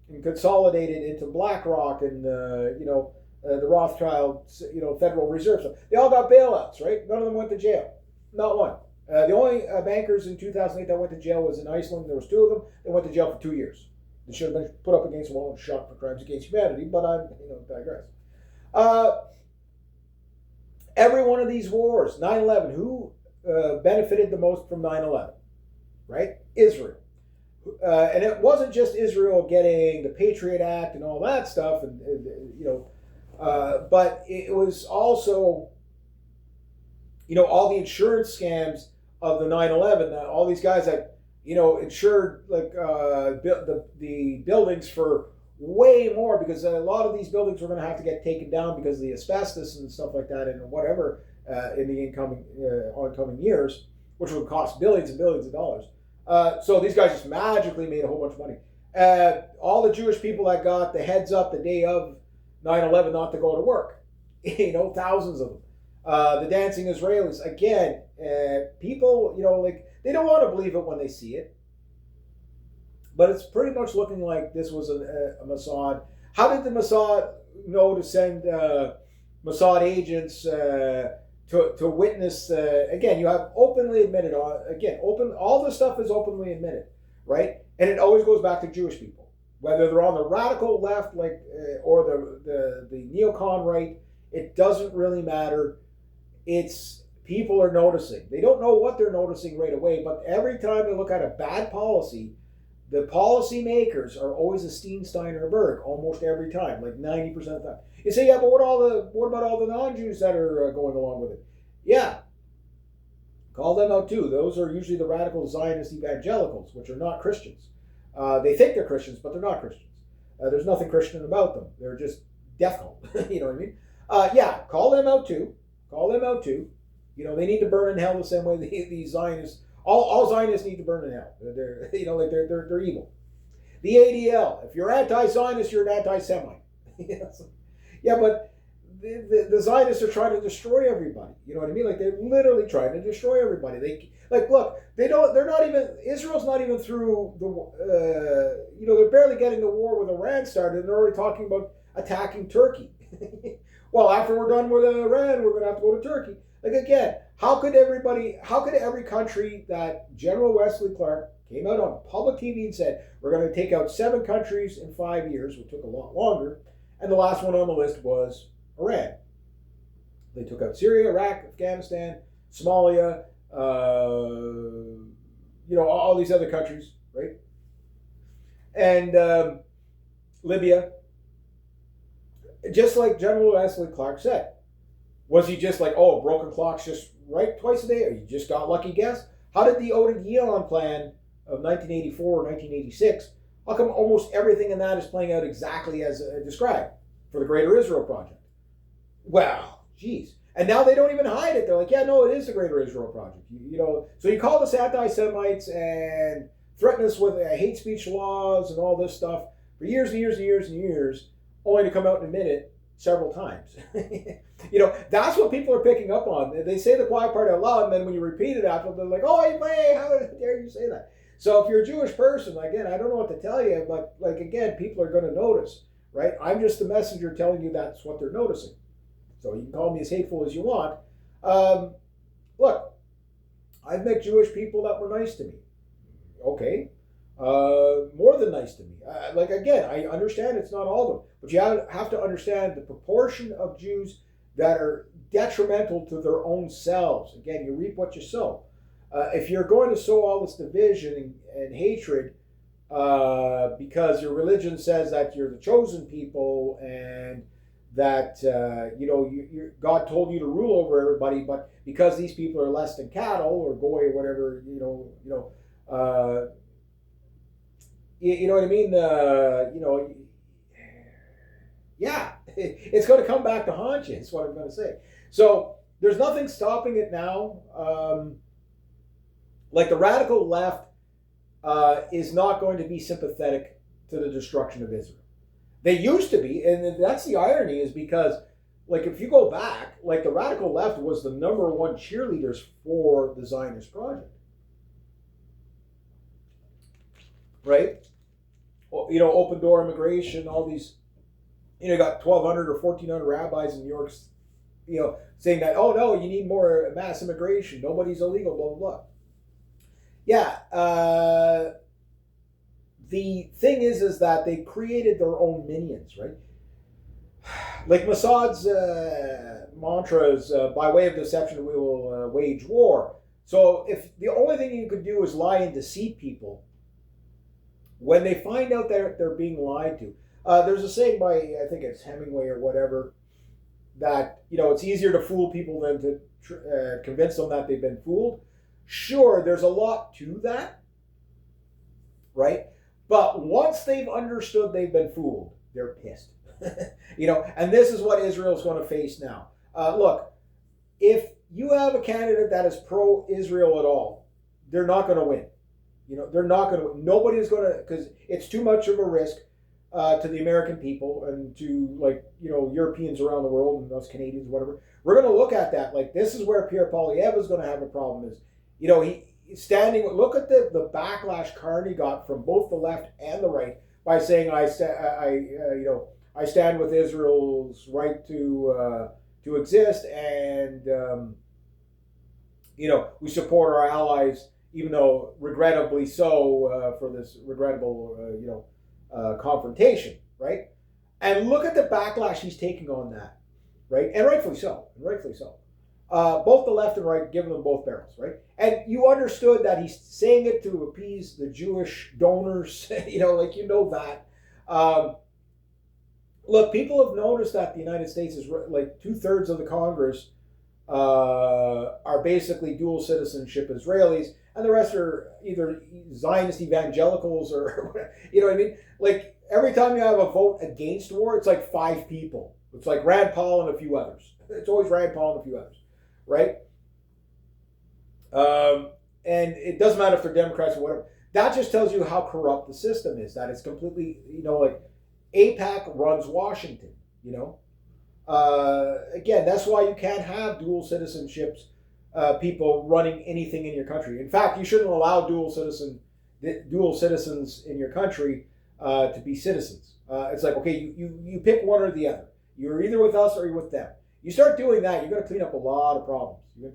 And consolidated into BlackRock and the Rothschild, Federal Reserve. So they all got bailouts, right? None of them went to jail, not one. The only bankers in 2008 that went to jail was in Iceland. There was two of them. They went to jail for 2 years. They should have been put up against one and shot for crimes against humanity, but I digress. Every one of these wars, 9/11, who benefited the most from 9/11? Right? Israel. And it wasn't just Israel getting the Patriot Act and all that stuff, but it was also, all the insurance scams of the 9/11. All these guys that insured like the buildings for way more, because a lot of these buildings were going to have to get taken down because of the asbestos and stuff like that, and whatever in the oncoming years, which would cost billions and billions of dollars. So these guys just magically made a whole bunch of money. All the Jewish people that got the heads up the day of 9/11 not to go to work, thousands of them. The dancing Israelis, again, people, they don't want to believe it when they see it. But it's pretty much looking like this was a Mossad. How did the Mossad know to send Mossad agents to witness? Again, you have openly admitted, all this stuff is openly admitted, right? And it always goes back to Jewish people. Whether they're on the radical left or the neocon right, it doesn't really matter. It's people are noticing. They don't know what they're noticing right away, but every time they look at a bad policy, the policymakers are always a Stein or Berg almost every time, like 90% of the time. You say, yeah, but what about all the non-Jews that are going along with it? Yeah, call them out too. Those are usually the radical Zionist evangelicals, which are not Christians. They think they're Christians, but they're not Christians. There's nothing Christian about them. They're just death cult. You know what I mean? Yeah, call them out too. Call them out too. You know, they need to burn in hell the same way the Zionists. All Zionists need to burn in hell. They're they're evil. The ADL. If you're anti-Zionist, you're an anti-Semite. Yeah, but the Zionists are trying to destroy everybody. You know what I mean? Like they're literally trying to destroy everybody. Look. They're not even. Israel's not even through the. They're barely getting the war with Iran started, and they're already talking about attacking Turkey. Well, after we're done with Iran, we're going to have to go to Turkey. Like again, how could every country that General Wesley Clark came out on public TV and said, we're going to take out 7 countries in 5 years, which took a lot longer, and the last one on the list was Iran. They took out Syria, Iraq, Afghanistan, Somalia, all these other countries, right? And Libya. Just like General Wesley Clark said. Was he just like, oh, broken clock's just right twice a day, or you just got lucky guess? How did the Oded-Guillaume plan of 1984 or 1986, how come almost everything in that is playing out exactly as described for the Greater Israel Project? Well, geez. And now they don't even hide it. They're like, yeah, no, it is the Greater Israel Project. So you call us anti-Semites and threaten us with hate speech laws and all this stuff for years and years and years and years, only to come out and admit it several times. That's what people are picking up on. They say the quiet part out loud, and then when you repeat it after, they're like, oh, hey, how dare you say that? So if you're a Jewish person, again, I don't know what to tell you, but again, people are going to notice, right? I'm just the messenger telling you that's what they're noticing. So you can call me as hateful as you want. Look, I've met Jewish people that were nice to me. Okay. More than nice to me. Again, I understand it's not all of them, but you have to understand the proportion of Jews that are detrimental to their own selves. Again, you reap what you sow. If you're going to sow all this division and hatred because your religion says that you're the chosen people and that God told you to rule over everybody, but because these people are less than cattle or goy or whatever, you know what I mean? Yeah, it's going to come back to haunt you. Is what I'm going to say. So there's nothing stopping it now. The radical left is not going to be sympathetic to the destruction of Israel. They used to be, and that's the irony, is because, if you go back, the radical left was the number one cheerleaders for the Zionist project. Right? Open door immigration, all these, you got 1,200 or 1,400 rabbis in New York, saying that, oh no, you need more mass immigration, nobody's illegal, blah, blah, blah. Yeah, the thing is that they created their own minions, right? Like Mossad's mantras, by way of deception, we will wage war. So if the only thing you could do is lie and deceive people, when they find out that they're being lied to, there's a saying by, I think it's Hemingway or whatever, that, it's easier to fool people than to convince them that they've been fooled. Sure, there's a lot to that, right? But once they've understood they've been fooled, they're pissed. And this is what Israel's going to face now. Look, if you have a candidate that is pro-Israel at all, they're not going to win. They're not going to. Nobody's going to, because it's too much of a risk to the American people and to Europeans around the world and us Canadians, whatever. We're going to look at that. This is where Pierre Poilievre is going to have a problem. Is he's standing. Look at the backlash Carney got from both the left and the right by saying I stand with Israel's right to exist, and we support our allies, even though regrettably so for this regrettable confrontation, right? And look at the backlash he's taking on that, right? And rightfully so. both the left and right, giving them both barrels, right? And you understood that he's saying it to appease the Jewish donors, that. Look, people have noticed that the United States is like 2/3 of the Congress are basically dual citizenship Israelis, and the rest are either Zionist evangelicals or, you know what I mean? Like, every time you have a vote against war, it's like 5 people. It's like Rand Paul and a few others. It's always Rand Paul and a few others, right? And it doesn't matter if they're Democrats or whatever. That just tells you how corrupt the system is, that it's completely, like AIPAC runs Washington, Again, that's why you can't have dual citizenships, people running anything in your country. In fact, you shouldn't allow dual citizens in your country to be citizens. It's like, okay, you pick one or the other. You're either with us or you're with them. You start doing that, you're going to clean up a lot of problems. Yeah,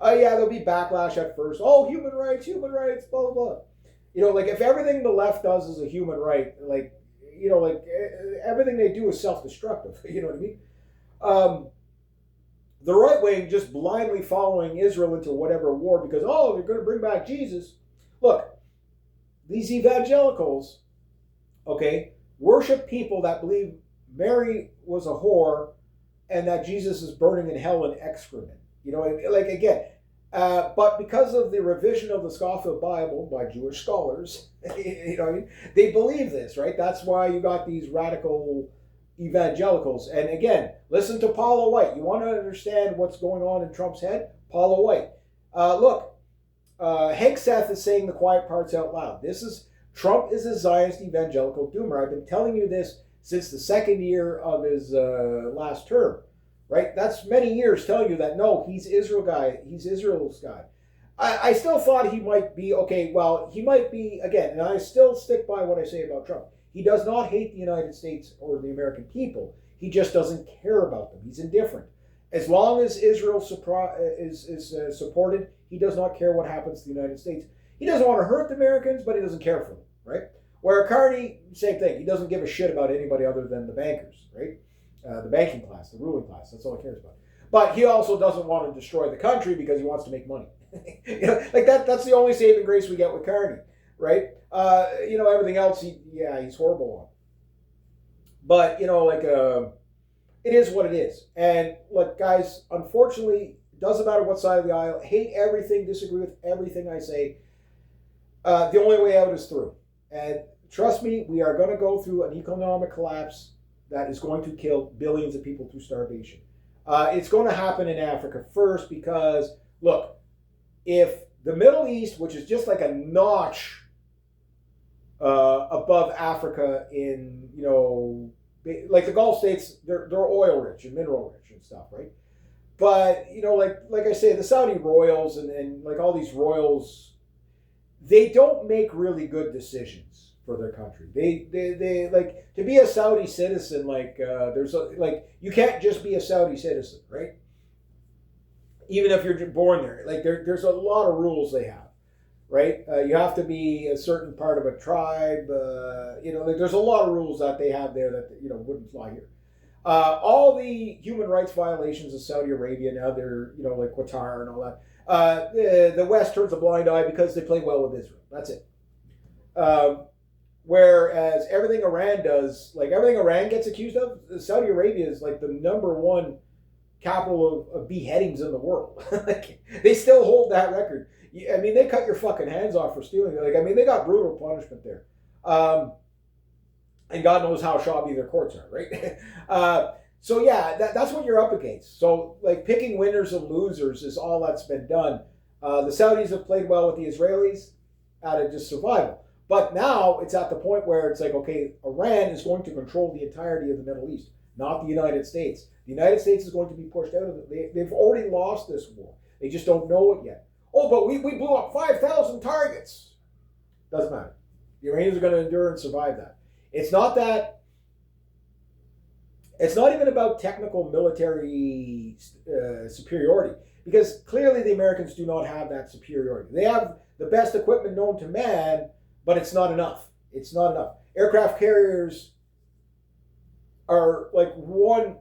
there'll be backlash at first. Oh, human rights, blah, blah, blah. Like, if everything the left does is a human right, everything they do is self-destructive. You know what I mean? The right wing just blindly following Israel into whatever war because, they're going to bring back Jesus. Look, these evangelicals, worship people that believe Mary was a whore and that Jesus is burning in hell in excrement. But because of the revision of the Scofield Bible by Jewish scholars, they believe this, right? That's why you got these radical evangelicals. And again, listen to Paula White. You want to understand what's going on in Trump's head? Paula White. Look, Hegseth is saying the quiet parts out loud. Trump is a Zionist evangelical doomer. I've been telling you this since the second year of his last term. Right? That's many years telling you that, no, he's Israel's guy. I still thought he might be, he might be, again, and I still stick by what I say about Trump. He does not hate the United States or the American people. He just doesn't care about them. He's indifferent. As long as Israel is supported, he does not care what happens to the United States. He doesn't want to hurt the Americans, but he doesn't care for them, right? Where Carney, same thing. He doesn't give a shit about anybody other than the bankers, right? The banking class, the ruling class. That's all he cares about. But he also doesn't want to destroy the country because he wants to make money. That's the only saving grace we get with Carney, right? Everything else, he's horrible on. But, it is what it is. And look, guys, unfortunately, it doesn't matter what side of the aisle, hate everything, disagree with everything I say. The only way out is through. And trust me, we are going to go through an economic collapse that is going to kill billions of people through starvation. It's going to happen in Africa first because, look, if the Middle East, which is just like a notch above Africa in, like the Gulf states, they're oil rich and mineral rich and stuff, right? But, like I say, the Saudi royals and like all these royals, they don't make really good decisions for their country. They like to be a Saudi citizen. You can't just be a Saudi citizen, right? Even if you're born there, there's a lot of rules they have, right? You have to be a certain part of a tribe. There's a lot of rules that they have there that wouldn't fly here. All the human rights violations of Saudi Arabia now, they're like Qatar and all that. The West turns a blind eye because they play well with Israel. That's it. Whereas everything Iran does, like everything Iran gets accused of, Saudi Arabia is like the #1 capital of beheadings in the world. They still hold that record. I mean, they cut your fucking hands off for stealing. They got brutal punishment there. And God knows how shabby their courts are, right? So yeah, that's what you're up against. So picking winners and losers is all that's been done. The Saudis have played well with the Israelis out of just survival. But now it's at the point where it's like, okay, Iran is going to control the entirety of the Middle East, not the United States. The United States is going to be pushed out of it. They've already lost this war. They just don't know it yet. Oh, but we blew up 5,000 targets. Doesn't matter. The Iranians are going to endure and survive that. It's not even about technical military superiority, because clearly the Americans do not have that superiority. They have the best equipment known to man, but it's not enough. It's not enough. Aircraft carriers are like one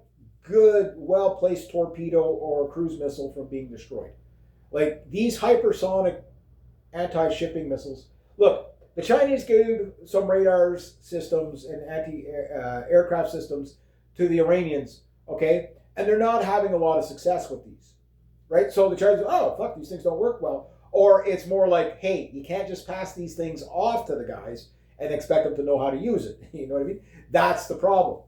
good, well-placed torpedo or cruise missile from being destroyed. Like these hypersonic anti-shipping missiles. Look, the Chinese gave some radars systems and anti-aircraft systems to the Iranians, okay? And they're not having a lot of success with these, right? So the Chinese, oh, fuck, these things don't work well. Or it's more like, hey, you can't just pass these things off to the guys and expect them to know how to use it. You know what I mean? That's the problem,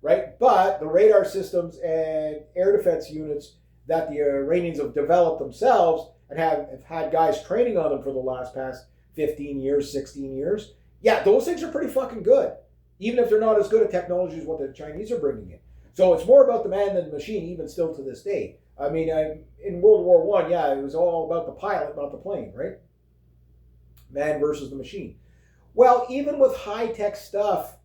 right? But the radar systems and air defense units that the Iranians have developed themselves and have had guys training on them for the past 15 years, 16 years, yeah, those things are pretty fucking good, even if they're not as good at technology as what the Chinese are bringing in. So it's more about the man than the machine, even still to this day. I mean, in World War I, yeah, it was all about the pilot, not the plane, right? Man versus the machine. Well, even with high-tech stuff,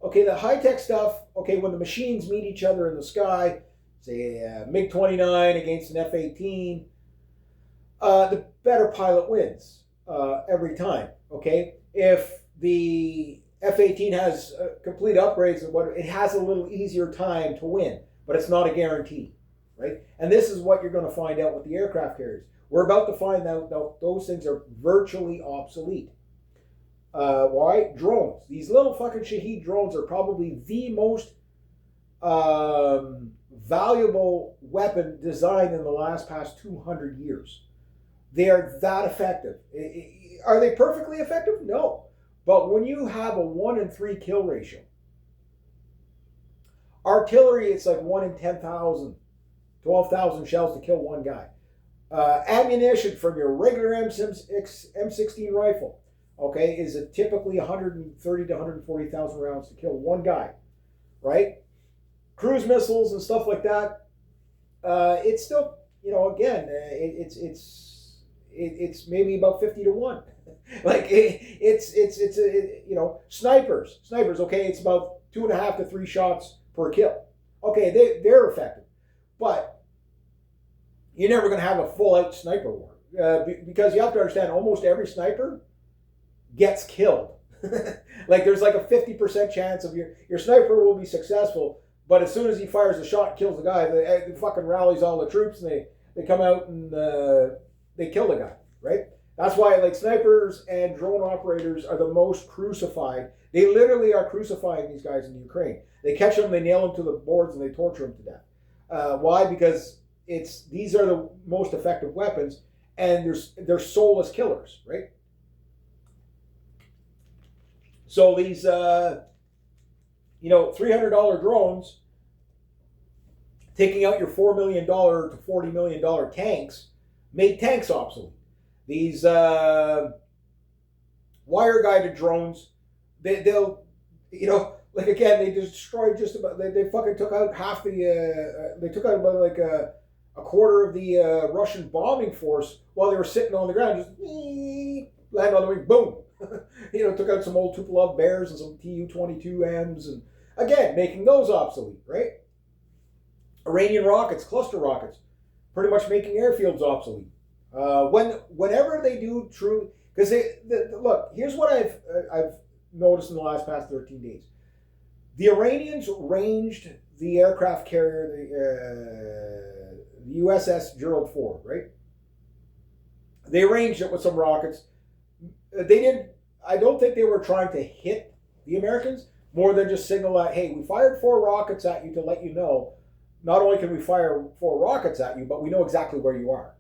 okay, the high-tech stuff, okay, when the machines meet each other in the sky, say a MiG-29 against an F-18, the better pilot wins every time, okay? If the F-18 has complete upgrades, it has a little easier time to win, but it's not a guarantee, right? And this is what you're going to find out with the aircraft carriers. We're about to find out those things are virtually obsolete. Why? Drones. These little fucking Shahed drones are probably the most valuable weapon designed in the past 200 years. They are that effective. Are they perfectly effective? No. But when you have a 1 in 3 kill ratio, artillery, it's like 1 in 10,000, 12,000 shells to kill one guy. Ammunition from your regular M16 rifle, okay, is typically 130 to 140,000 rounds to kill one guy, right? Cruise missiles and stuff like that, it's still, you know, again, it's maybe about 50 to 1. Like you know, snipers, okay, it's about 2.5 to 3 shots per kill. Okay, they're effective, but you're never going to have a full-out sniper war because you have to understand almost every sniper gets killed. Like there's like a 50% chance of your sniper will be successful, but as soon as he fires a shot and kills the guy, it fucking rallies all the troops and they come out and they kill the guy, right? That's why like snipers and drone operators are the most crucified. They literally are crucifying these guys in Ukraine. They catch them, they nail them to the boards, and they torture them to death. Why? Because these are the most effective weapons, and they're soulless killers, right? So these, $300 drones taking out your $4 million to $40 million tanks made tanks obsolete. These wire-guided drones, they'll, like again, they destroyed just about, they fucking took out half the, they took out about like a quarter of the Russian bombing force while they were sitting on the ground, just land on the wing, boom. Took out some old Tupolev Bears and some Tu-22Ms, and again, making those obsolete, right? Iranian rockets, cluster rockets, pretty much making airfields obsolete. Whenever they do true, because look, here's what I've noticed in the past 13 days. The Iranians ranged the aircraft carrier, the USS Gerald Ford, right? They ranged it with some rockets. I don't think they were trying to hit the Americans more than just signal that, hey, we fired 4 rockets at you to let you know, not only can we fire 4 rockets at you, but we know exactly where you are.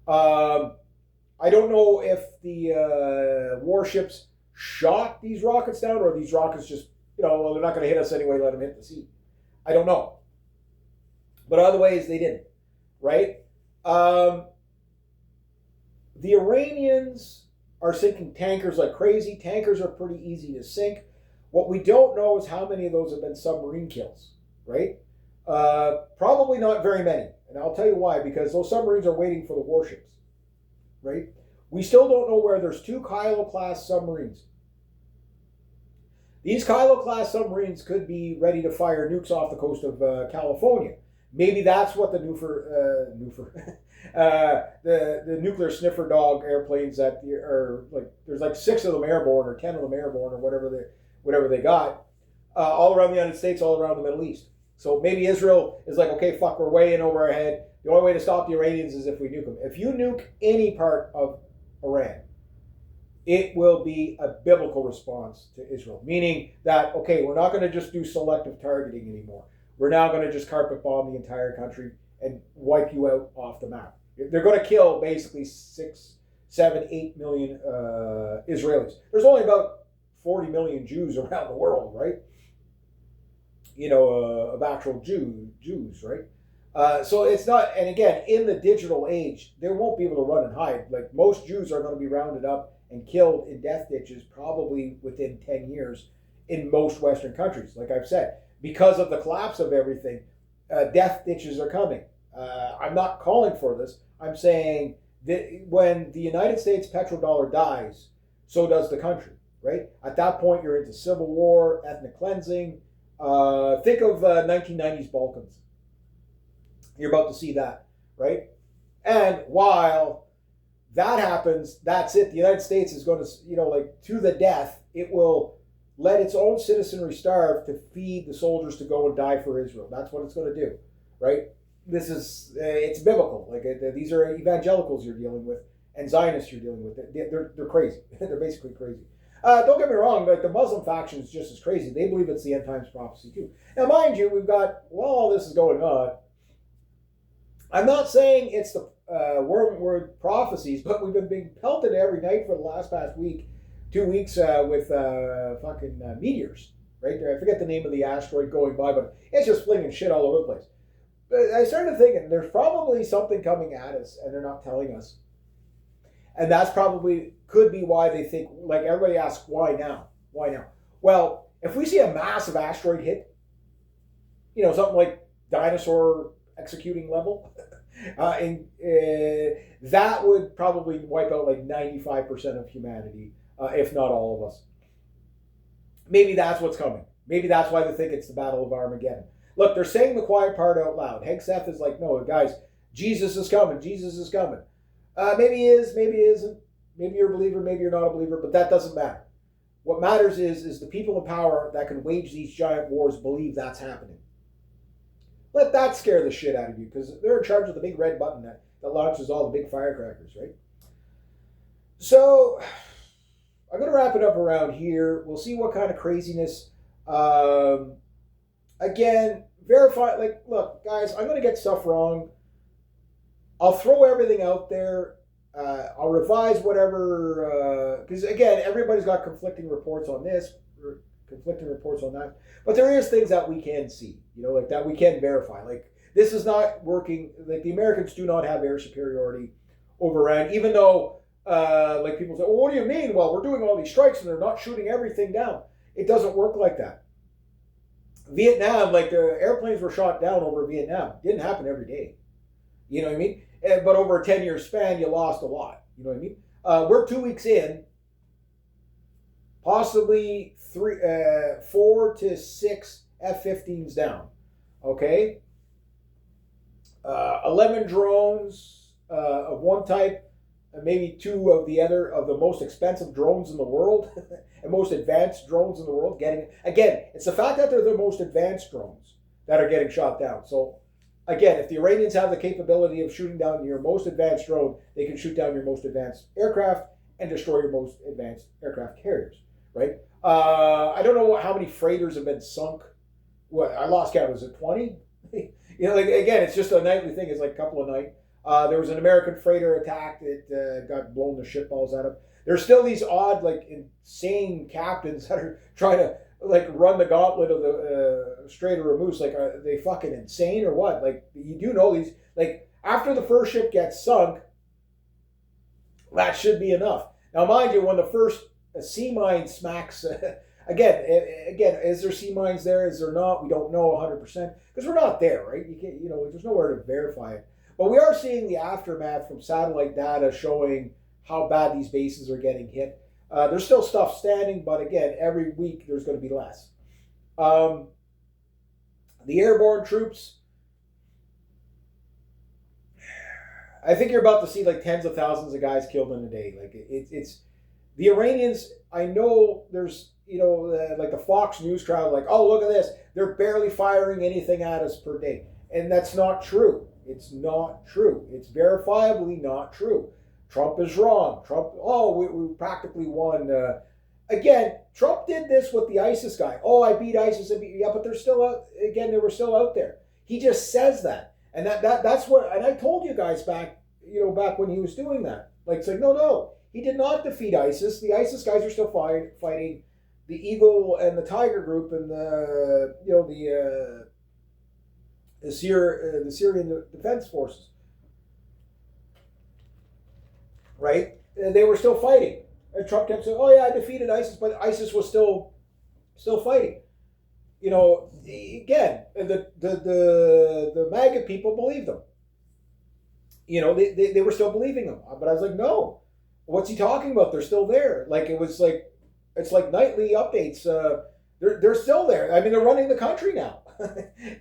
I don't know if the warships shot these rockets down, or these rockets just, well, they're not going to hit us anyway, let them hit the sea. I don't know. But other ways, they didn't, right? The Iranians are sinking tankers like crazy. Tankers are pretty easy to sink. What we don't know is how many of those have been submarine kills, right? Probably not very many. And I'll tell you why, because those submarines are waiting for the warships, right? We still don't know where there's 2 Kylo-class submarines. These Kylo-class submarines could be ready to fire nukes off the coast of California. Maybe that's what the the nuclear sniffer dog airplanes that are like, there's like 6 of them airborne or 10 of them airborne or whatever they got, all around the United States, all around the Middle East. So maybe Israel is like, okay, fuck, we're way in over our head. The only way to stop the Iranians is if we nuke them. If you nuke any part of Iran, it will be a biblical response to Israel, meaning that, okay, we're not going to just do selective targeting anymore. We're now going to just carpet bomb the entire country and wipe you out off the map. They're going to kill basically 6, 7, 8 million Israelis. There's only about 40 million Jews around the world, right? Of actual Jews, right? So it's not, and again, in the digital age, they won't be able to run and hide. Like most Jews are going to be rounded up and killed in death ditches probably within 10 years in most Western countries, like I've said. Because of the collapse of everything, death ditches are coming. I'm not calling for this. I'm saying that when the United States petrodollar dies, so does the country, right? At that point, you're into civil war, ethnic cleansing. Think of 1990s Balkans. You're about to see that, right? And while that happens, that's it. The United States is going to, to the death, it will let its own citizenry starve to feed the soldiers to go and die for Israel. That's what it's going to do, right? This is, it's biblical. Like these are evangelicals you're dealing with and Zionists you're dealing with. They're crazy. They're basically crazy. Don't get me wrong, like the Muslim faction is just as crazy. They believe it's the end times prophecy too. Now, mind you, we've got, all this is going on. I'm not saying it's the word prophecies, but we've been being pelted every night for the past week, 2 weeks with fucking meteors, right? I forget the name of the asteroid going by, but it's just flinging shit all over the place. But I started thinking there's probably something coming at us, and they're not telling us. And that's probably could be why they think, like everybody asks, why now? Why now? Well, if we see a massive asteroid hit, something like dinosaur executing level, that would probably wipe out like 95% of humanity, if not all of us. Maybe that's what's coming. Maybe that's why they think it's the Battle of Armageddon. Look, they're saying the quiet part out loud. Hegseth is like, no, guys, Jesus is coming. Jesus is coming. Maybe he is, maybe he isn't. Maybe you're a believer, maybe you're not a believer, but that doesn't matter. What matters is the people in power that can wage these giant wars believe that's happening. Let that scare the shit out of you, because they're in charge of the big red button that launches all the big firecrackers, right? So, I'm going to wrap it up around here. We'll see what kind of craziness. Again, verify, look, guys, I'm going to get stuff wrong. I'll throw everything out there. I'll revise whatever, because again, everybody's got conflicting reports on this, conflicting reports on that. But there is things that we can see, like that we can verify. Like this is not working. Like the Americans do not have air superiority over Iran, even though, like people say, well, what do you mean? Well, we're doing all these strikes and they're not shooting everything down. It doesn't work like that. Vietnam, like the airplanes were shot down over Vietnam. It didn't happen every day. You know what I mean? But over a 10-year span, you lost a lot. You know what I mean? We're 2 weeks in, possibly 4 to 6 F-15s down. Okay? 11 drones of one type, and maybe 2 of the other, of the most expensive drones in the world, and most advanced drones in the world. Again, it's the fact that they're the most advanced drones that are getting shot down. So, again, if the Iranians have the capability of shooting down your most advanced drone, they can shoot down your most advanced aircraft and destroy your most advanced aircraft carriers, right? I don't know how many freighters have been sunk. What, I lost count. Was it 20? Again, it's just a nightly thing. It's like a couple a night. There was an American freighter attack that got blown the shitballs out of. There's still these odd, insane captains that are trying to run the gauntlet of the Strait of Hormuz. Are they fucking insane or what? You do know these. After the first ship gets sunk, that should be enough. Now, mind you, when the first sea mine smacks, again, is there sea mines there? Is there not? We don't know 100% because we're not there, right? You can't, there's nowhere to verify it. But we are seeing the aftermath from satellite data showing how bad these bases are getting hit. There's still stuff standing, but again, every week there's going to be less. The airborne troops, I think you're about to see tens of thousands of guys killed in a day. The Iranians, I know there's, like the Fox News crowd, like, oh, look at this. They're barely firing anything at us per day. And that's not true. It's not true. It's verifiably not true. Trump is wrong. Trump, oh, we practically won. Again, Trump did this with the ISIS guy. Oh, I beat ISIS. Yeah, but they're still out. Again, they were still out there. He just says that. And that's what, and I told you guys back, back when he was doing that. Like, it's like, no, he did not defeat ISIS. The ISIS guys are still fighting the Eagle and the Tiger Group and the Syrian Defense Forces, right? And they were still fighting. And Trump kept saying, "Oh yeah, I defeated ISIS," but ISIS was still fighting. Again, the MAGA people believed him. They were still believing him. But I was like, no, what's he talking about? They're still there. Like it's like nightly updates. They're still there. I mean, they're running the country now.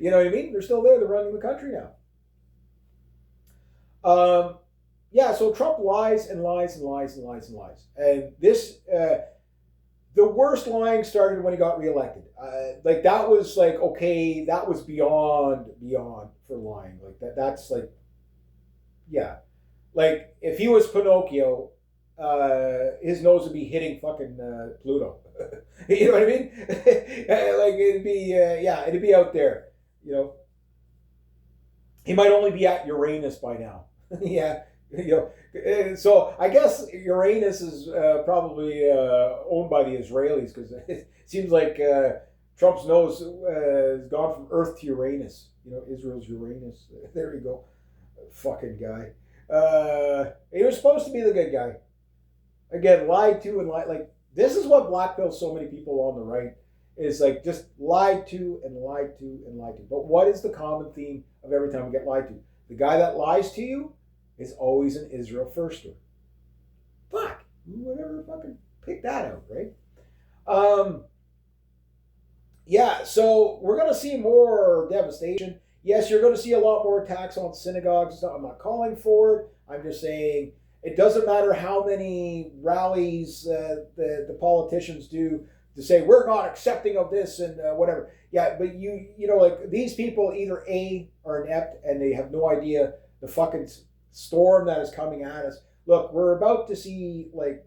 You know what I mean? They're still there. They're running the country now. Yeah, so Trump lies and lies and lies and lies and lies. And this, the worst lying started when he got reelected. Like that was like, okay, that was beyond for lying. Like that's like, yeah. Like if he was Pinocchio, his nose would be hitting fucking Pluto. You know what I mean? Like it'd be out there. He might only be at Uranus by now. Yeah. So I guess Uranus is probably owned by the Israelis because it seems like Trump's nose has gone from Earth to Uranus. Israel's Uranus. There you go. Fucking guy. He was supposed to be the good guy. Again, lied to and lied. Like, this is what blackmails so many people on the right. Is like just lied to and lied to and lied to. But what is the common theme of every time we get lied to? The guy that lies to you is always an Israel firster. Fuck. Whatever, fucking pick that out, right? Yeah, so we're going to see more devastation. Yes, you're going to see a lot more attacks on synagogues. I'm not calling for it. I'm just saying it doesn't matter how many rallies the politicians do to say we're not accepting of this and whatever. Yeah, but like these people either A, are inept and they have no idea the fucking storm that is coming at us. Look, we're about to see like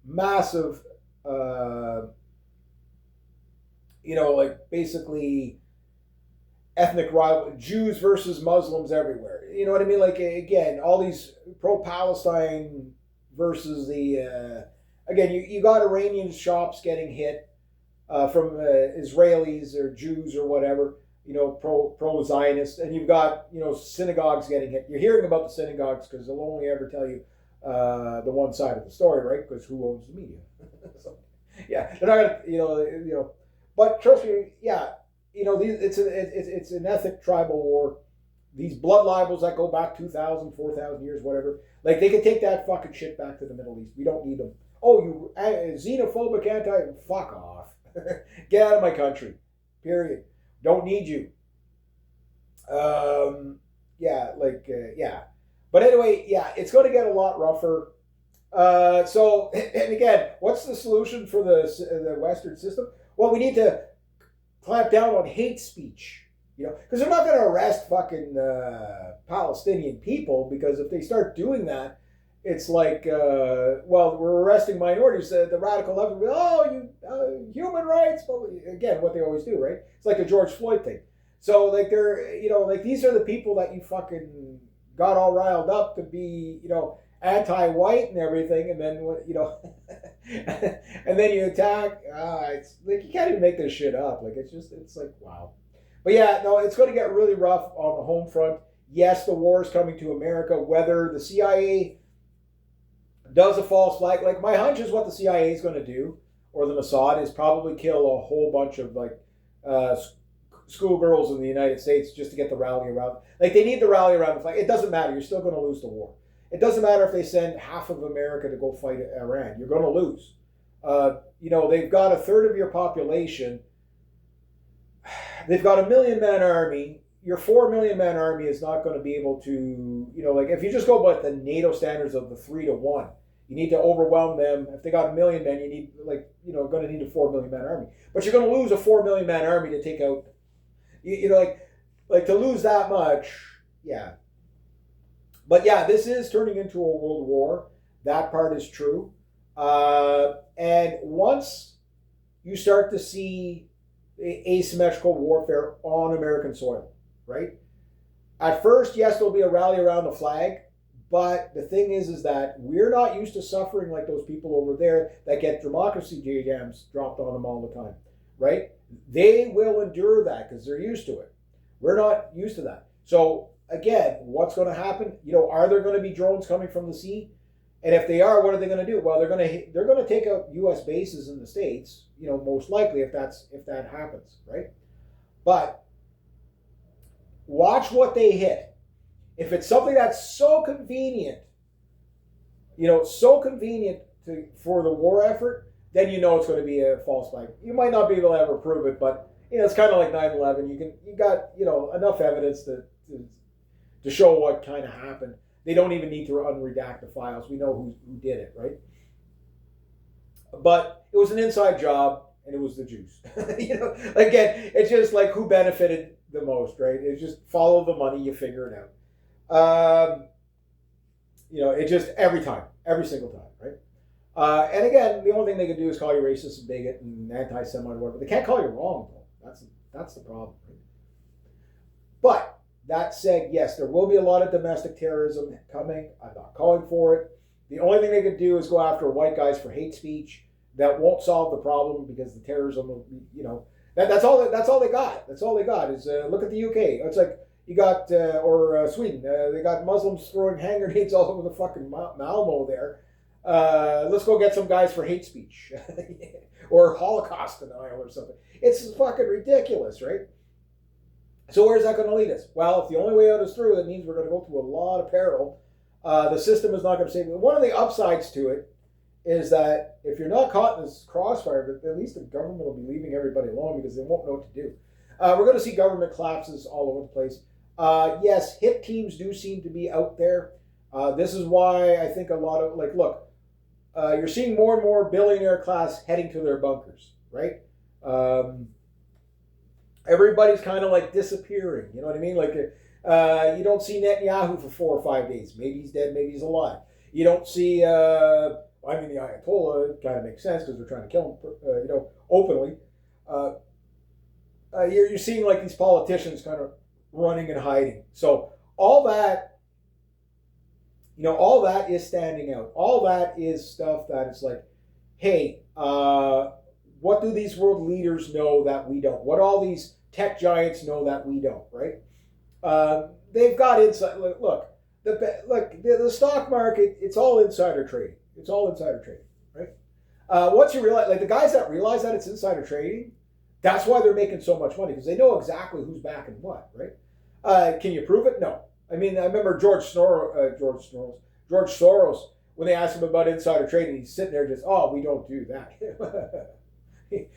massive, like basically ethnic rival, Jews versus Muslims everywhere. You know what I mean? Like, again, all these pro-Palestine versus the, again, you got Iranian shops getting hit from Israelis or Jews or whatever, pro-Zionist, and you've got, synagogues getting hit. You're hearing about the synagogues because they'll only ever tell you the one side of the story, right? Because who owns the media? So, yeah, they're not gonna, but trust me, yeah, it's an ethnic tribal war. These blood libels that go back 2,000, 4,000 years, whatever, like they can take that fucking shit back to the Middle East. We don't need them. Oh, you xenophobic fuck off. Get out of my country. Period. Don't need you. Yeah. But anyway, yeah, it's going to get a lot rougher. So, and again, what's the solution for the Western system? Well, we need to clamp down on hate speech, because they're not going to arrest fucking Palestinian people, because if they start doing that, it's like, well, we're arresting minorities. The radical left will be, oh, human rights. But again, what they always do, right? It's like the George Floyd thing. So, like, they're, like, these are the people that you fucking got all riled up to be, anti-white and everything, and then, and then you attack. It's like, you can't even make this shit up. Like, it's like, wow. But yeah, no, it's going to get really rough on the home front. Yes, the war is coming to America. Whether the CIA does a false flag, like, my hunch is what the CIA is going to do, or the Mossad, is probably kill a whole bunch of, like, schoolgirls in the United States just to get the rally around. Like, they need the rally around the flag. It doesn't matter. You're still going to lose the war. It doesn't matter if they send half of America to go fight Iran. You're going to lose. They've got a third of your population. They've got 1 million man army. Your 4 million man army is not going to be able to, like, if you just go by the NATO standards of the 3 to 1, You need to overwhelm them. If they got 1,000,000 men, you need going to need a 4 million man army. But you're going to lose a 4 million man army to take out. Like to lose that much, yeah. But yeah, this is turning into a world war. That part is true. And once you start to see asymmetrical warfare on American soil, right? At first, yes, there'll be a rally around the flag, but the thing is that we're not used to suffering like those people over there that get democracy jams dropped on them all the time, right? They will endure that because they're used to it. We're not used to that. So again, what's going to happen? Are there going to be drones coming from the sea? And if they are, what are they going to do? Well, they're going to take out U.S. bases in the States. Most likely if that happens, right? But watch what they hit. If it's something that's so convenient, for the war effort, then it's going to be a false flag. You might not be able to ever prove it, but it's kind of like 9/11. You got enough evidence to show what kind of happened. They don't even need to unredact the files. We know who did it, right? But it was an inside job, and it was the Jews. Again, it's just like who benefited the most, right? It's just follow the money, you figure it out. It just every single time, right? And again, the only thing they can do is call you racist and bigot and anti-Semite or whatever. They can't call you wrong, though. That's the problem, right? But that said, yes, there will be a lot of domestic terrorism coming. I'm not calling for it. The only thing they could do is go after white guys for hate speech. That won't solve the problem because the terrorism will, that's all they got. That's all they got is look at the UK. It's like you got or Sweden. They got Muslims throwing hand grenades all over the fucking Malmo there. Let's go get some guys for hate speech or Holocaust denial or something. It's fucking ridiculous, right? So where's that going to lead us? Well, if the only way out is through, that means we're going to go through a lot of peril. The system is not going to save you. One of the upsides to it is that if you're not caught in this crossfire, at least the government will be leaving everybody alone because they won't know what to do. We're going to see government collapses all over the place. Yes, hit teams do seem to be out there. This is why I think a lot of, you're seeing more and more billionaire class heading to their bunkers, right? Everybody's kind of disappearing. You know what I mean? You don't see Netanyahu for 4 or 5 days. Maybe he's dead, maybe he's alive. You don't see, the Ayatollah kind of makes sense because they're trying to kill him, openly. You're seeing these politicians kind of running and hiding. So all that is standing out. All that is stuff that it's hey, what do these world leaders know that we don't? What all these tech giants know that we don't, right? They've got insight. Look, the stock market, it's all insider trading. It's all insider trading, right? Once you realize, the guys that realize that it's insider trading, that's why they're making so much money because they know exactly who's backing what, right? Can you prove it? No. I remember George Soros, when they asked him about insider trading, he's sitting there just, we don't do that. And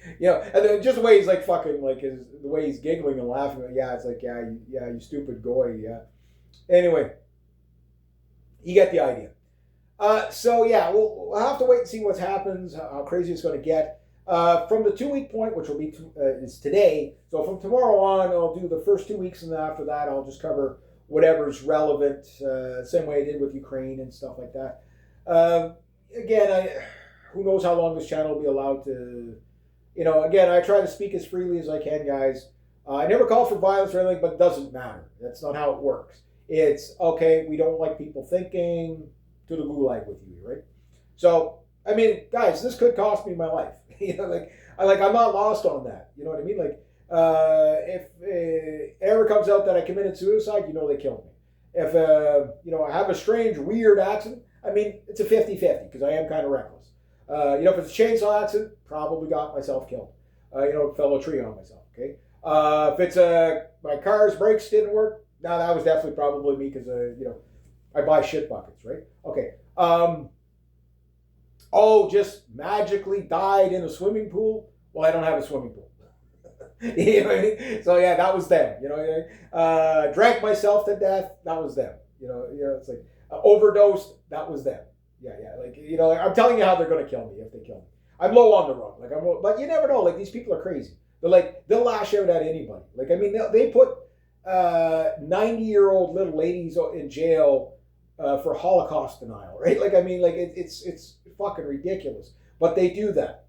then just the way he's the way he's giggling and laughing. Yeah, it's you stupid goy. Yeah. Anyway, you get the idea. So yeah, we'll have to wait and see what happens, how crazy it's going to get. From the 2-week point, which will be is today. So from tomorrow on, I'll do the first 2 weeks, and then after that, I'll just cover whatever's relevant. Same way I did with Ukraine and stuff like that. Again, who knows how long this channel will be allowed to. Again, I try to speak as freely as I can, guys. I never call for violence or anything, but it doesn't matter. That's not how it works. It's, okay, we don't like people thinking, to the gulag with you, right? So, guys, this could cost me my life. I'm not lost on that. You know what I mean? If it ever comes out that I committed suicide, they killed me. If, I have a strange, weird accident, it's a 50-50 because I am kind of reckless. If it's a chainsaw accident, probably got myself killed. Fell a tree on myself, okay? If it's my car's brakes didn't work, that was definitely probably me because, I buy shit buckets, right? Okay. Just magically died in a swimming pool? Well, I don't have a swimming pool. You know what I mean? So yeah, that was them. Drank myself to death, that was them. It's overdosed, that was them. yeah. Like I'm telling you how they're gonna kill me if they kill me. I'm low on the rung. But you never know. Like these people are crazy. They'll lash out at anybody. Like I mean, they put 90-year-old little ladies in jail for Holocaust denial, right? Like I mean, like it's fucking ridiculous. But they do that.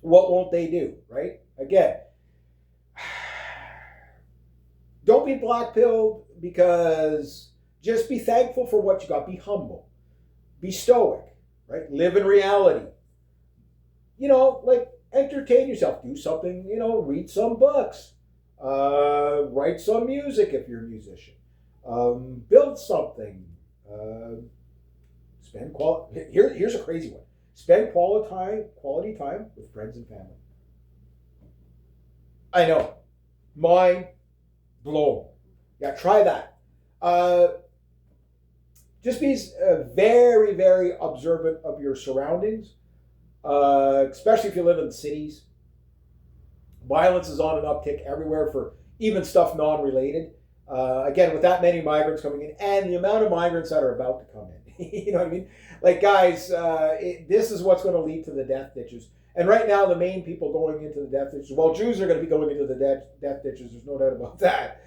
What won't they do, right? Again, don't be blackpilled because just be thankful for what you got. Be humble. Be stoic, right? Live in reality. Like entertain yourself. Do something, read some books. Write some music if you're a musician. Build something. Here's a crazy one. Spend quality time with friends and family. I know. Mind blown. Yeah, try that. Just be very, very observant of your surroundings, especially if you live in cities. Violence is on an uptick everywhere for even stuff non-related. Again, with that many migrants coming in and the amount of migrants that are about to come in. You know what I mean? Like, guys, this is what's going to lead to the death ditches. And right now, the main people going into the death ditches, well, Jews are going to be going into the death ditches. There's no doubt about that.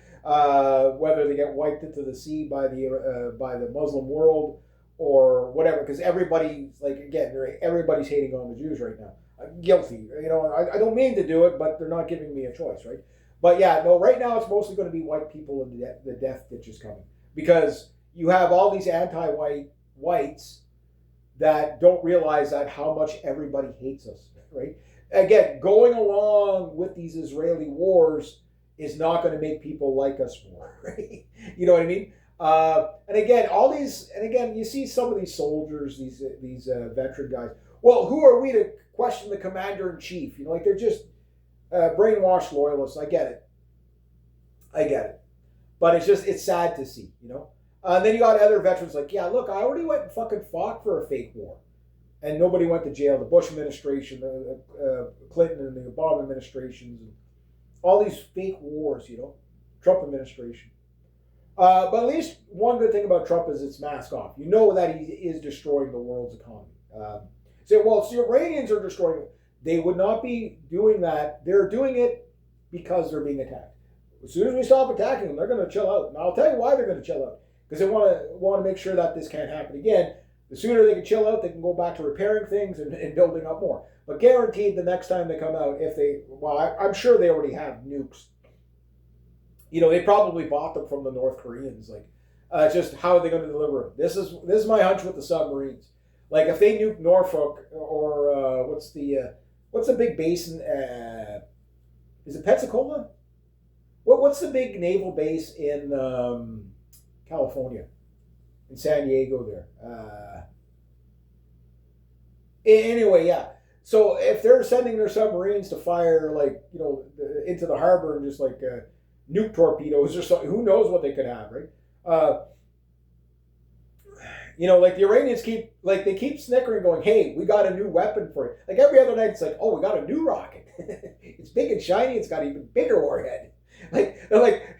Whether they get wiped into the sea by the Muslim world or whatever, because everybody's hating on the Jews right now. Guilty. I don't mean to do it, but they're not giving me a choice, right? But yeah, no, right now it's mostly going to be white people in the death ditches coming because you have all these whites that don't realize that how much everybody hates us, right? Again, going along with these Israeli wars is not going to make people like us more, right? You know what I mean? And again, you see some of these soldiers, these veteran guys. Well, who are we to question the commander in chief? Like they're just brainwashed loyalists. I get it. But it's sad to see, And then you got other veterans like, yeah, look, I already went and fucking fought for a fake war. And nobody went to jail. The Bush administration, the Clinton and the Obama administrations, and all these fake wars, Trump administration. But at least one good thing about Trump is it's mask off. You know that he is destroying the world's economy. Well, it's the Iranians are destroying it. They would not be doing that. They're doing it because they're being attacked. As soon as we stop attacking them, they're going to chill out. And I'll tell you why they're going to chill out. Because they want to make sure that this can't happen again. The sooner they can chill out, they can go back to repairing things and building up more. But guaranteed, the next time they come out, I'm sure they already have nukes. They probably bought them from the North Koreans. Like, just how are they going to deliver them? This is my hunch with the submarines. Like, if they nuke Norfolk or what's the big basin? Is it Pensacola? What's the big naval base in California? In San Diego there. Anyway, yeah. So if they're sending their submarines to fire into the harbor and just nuke torpedoes or something, who knows what they could have, right? Like the Iranians keep snickering, going, "Hey, we got a new weapon for you." Like every other night, it's like, "Oh, we got a new rocket. It's big and shiny. It's got an even bigger warhead." Like they're like.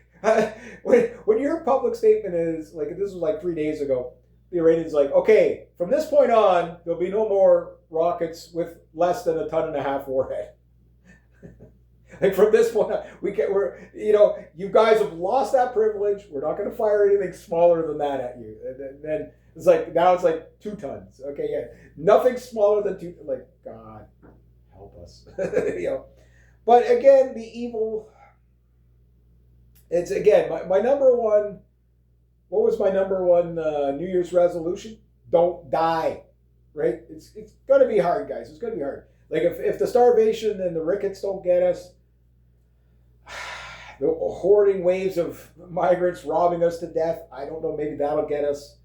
When your public statement is like, this was like 3 days ago, the Iranians like, okay, from this point on, there'll be no more rockets with less than 1.5 tons warhead. Like from this point on, you guys have lost that privilege. We're not going to fire anything smaller than that at you. And then it's like, now it's like 2 tons. Okay, yeah, nothing smaller than 2. Like, God help us. But again, the evil. It's again my number one. What was my number one New Year's resolution? Don't die, right? It's gonna be hard, guys. It's gonna be hard. Like if the starvation and the rickets don't get us, the hoarding waves of migrants robbing us to death. I don't know. Maybe that'll get us.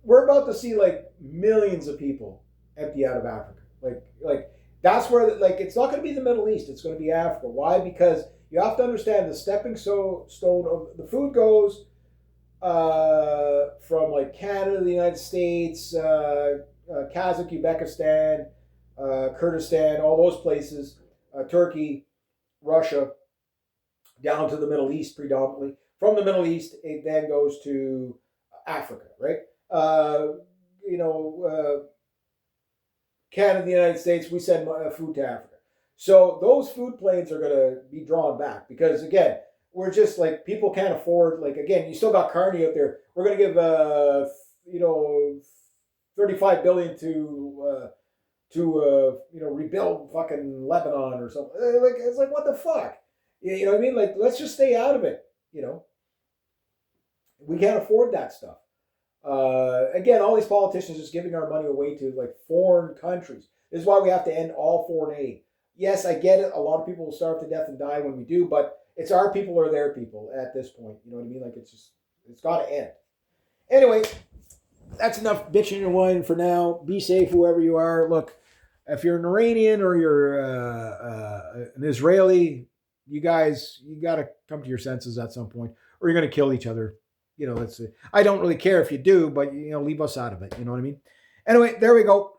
We're about to see like millions of people empty out of Africa. Like that's where it's not going to be the Middle East. It's going to be Africa. Why? Because you have to understand the stepping stone of the food goes from like Canada, the United States, Kazakh, Uzbekistan, Kurdistan, all those places, Turkey, Russia, down to the Middle East predominantly. From the Middle East, it then goes to Africa, right? Canada, the United States, we send food to Africa. So those food planes are going to be drawn back because, again, we're just like people can't afford. Like, again, you still got Carney out there. We're going to give 35 billion to rebuild fucking Lebanon or something. Like, it's like, what the fuck? You know what I mean? Like, let's just stay out of it. We can't afford that stuff. Again, all these politicians just giving our money away to like foreign countries. This is why we have to end all foreign aid. Yes, I get it. A lot of people will starve to death and die when we do, but it's our people or their people at this point. You know what I mean? Like, it's got to end. Anyway, that's enough bitching and whining for now. Be safe, whoever you are. Look, if you're an Iranian or you're an Israeli, you got to come to your senses at some point, or you're going to kill each other. I don't really care if you do, but leave us out of it. You know what I mean? Anyway, there we go.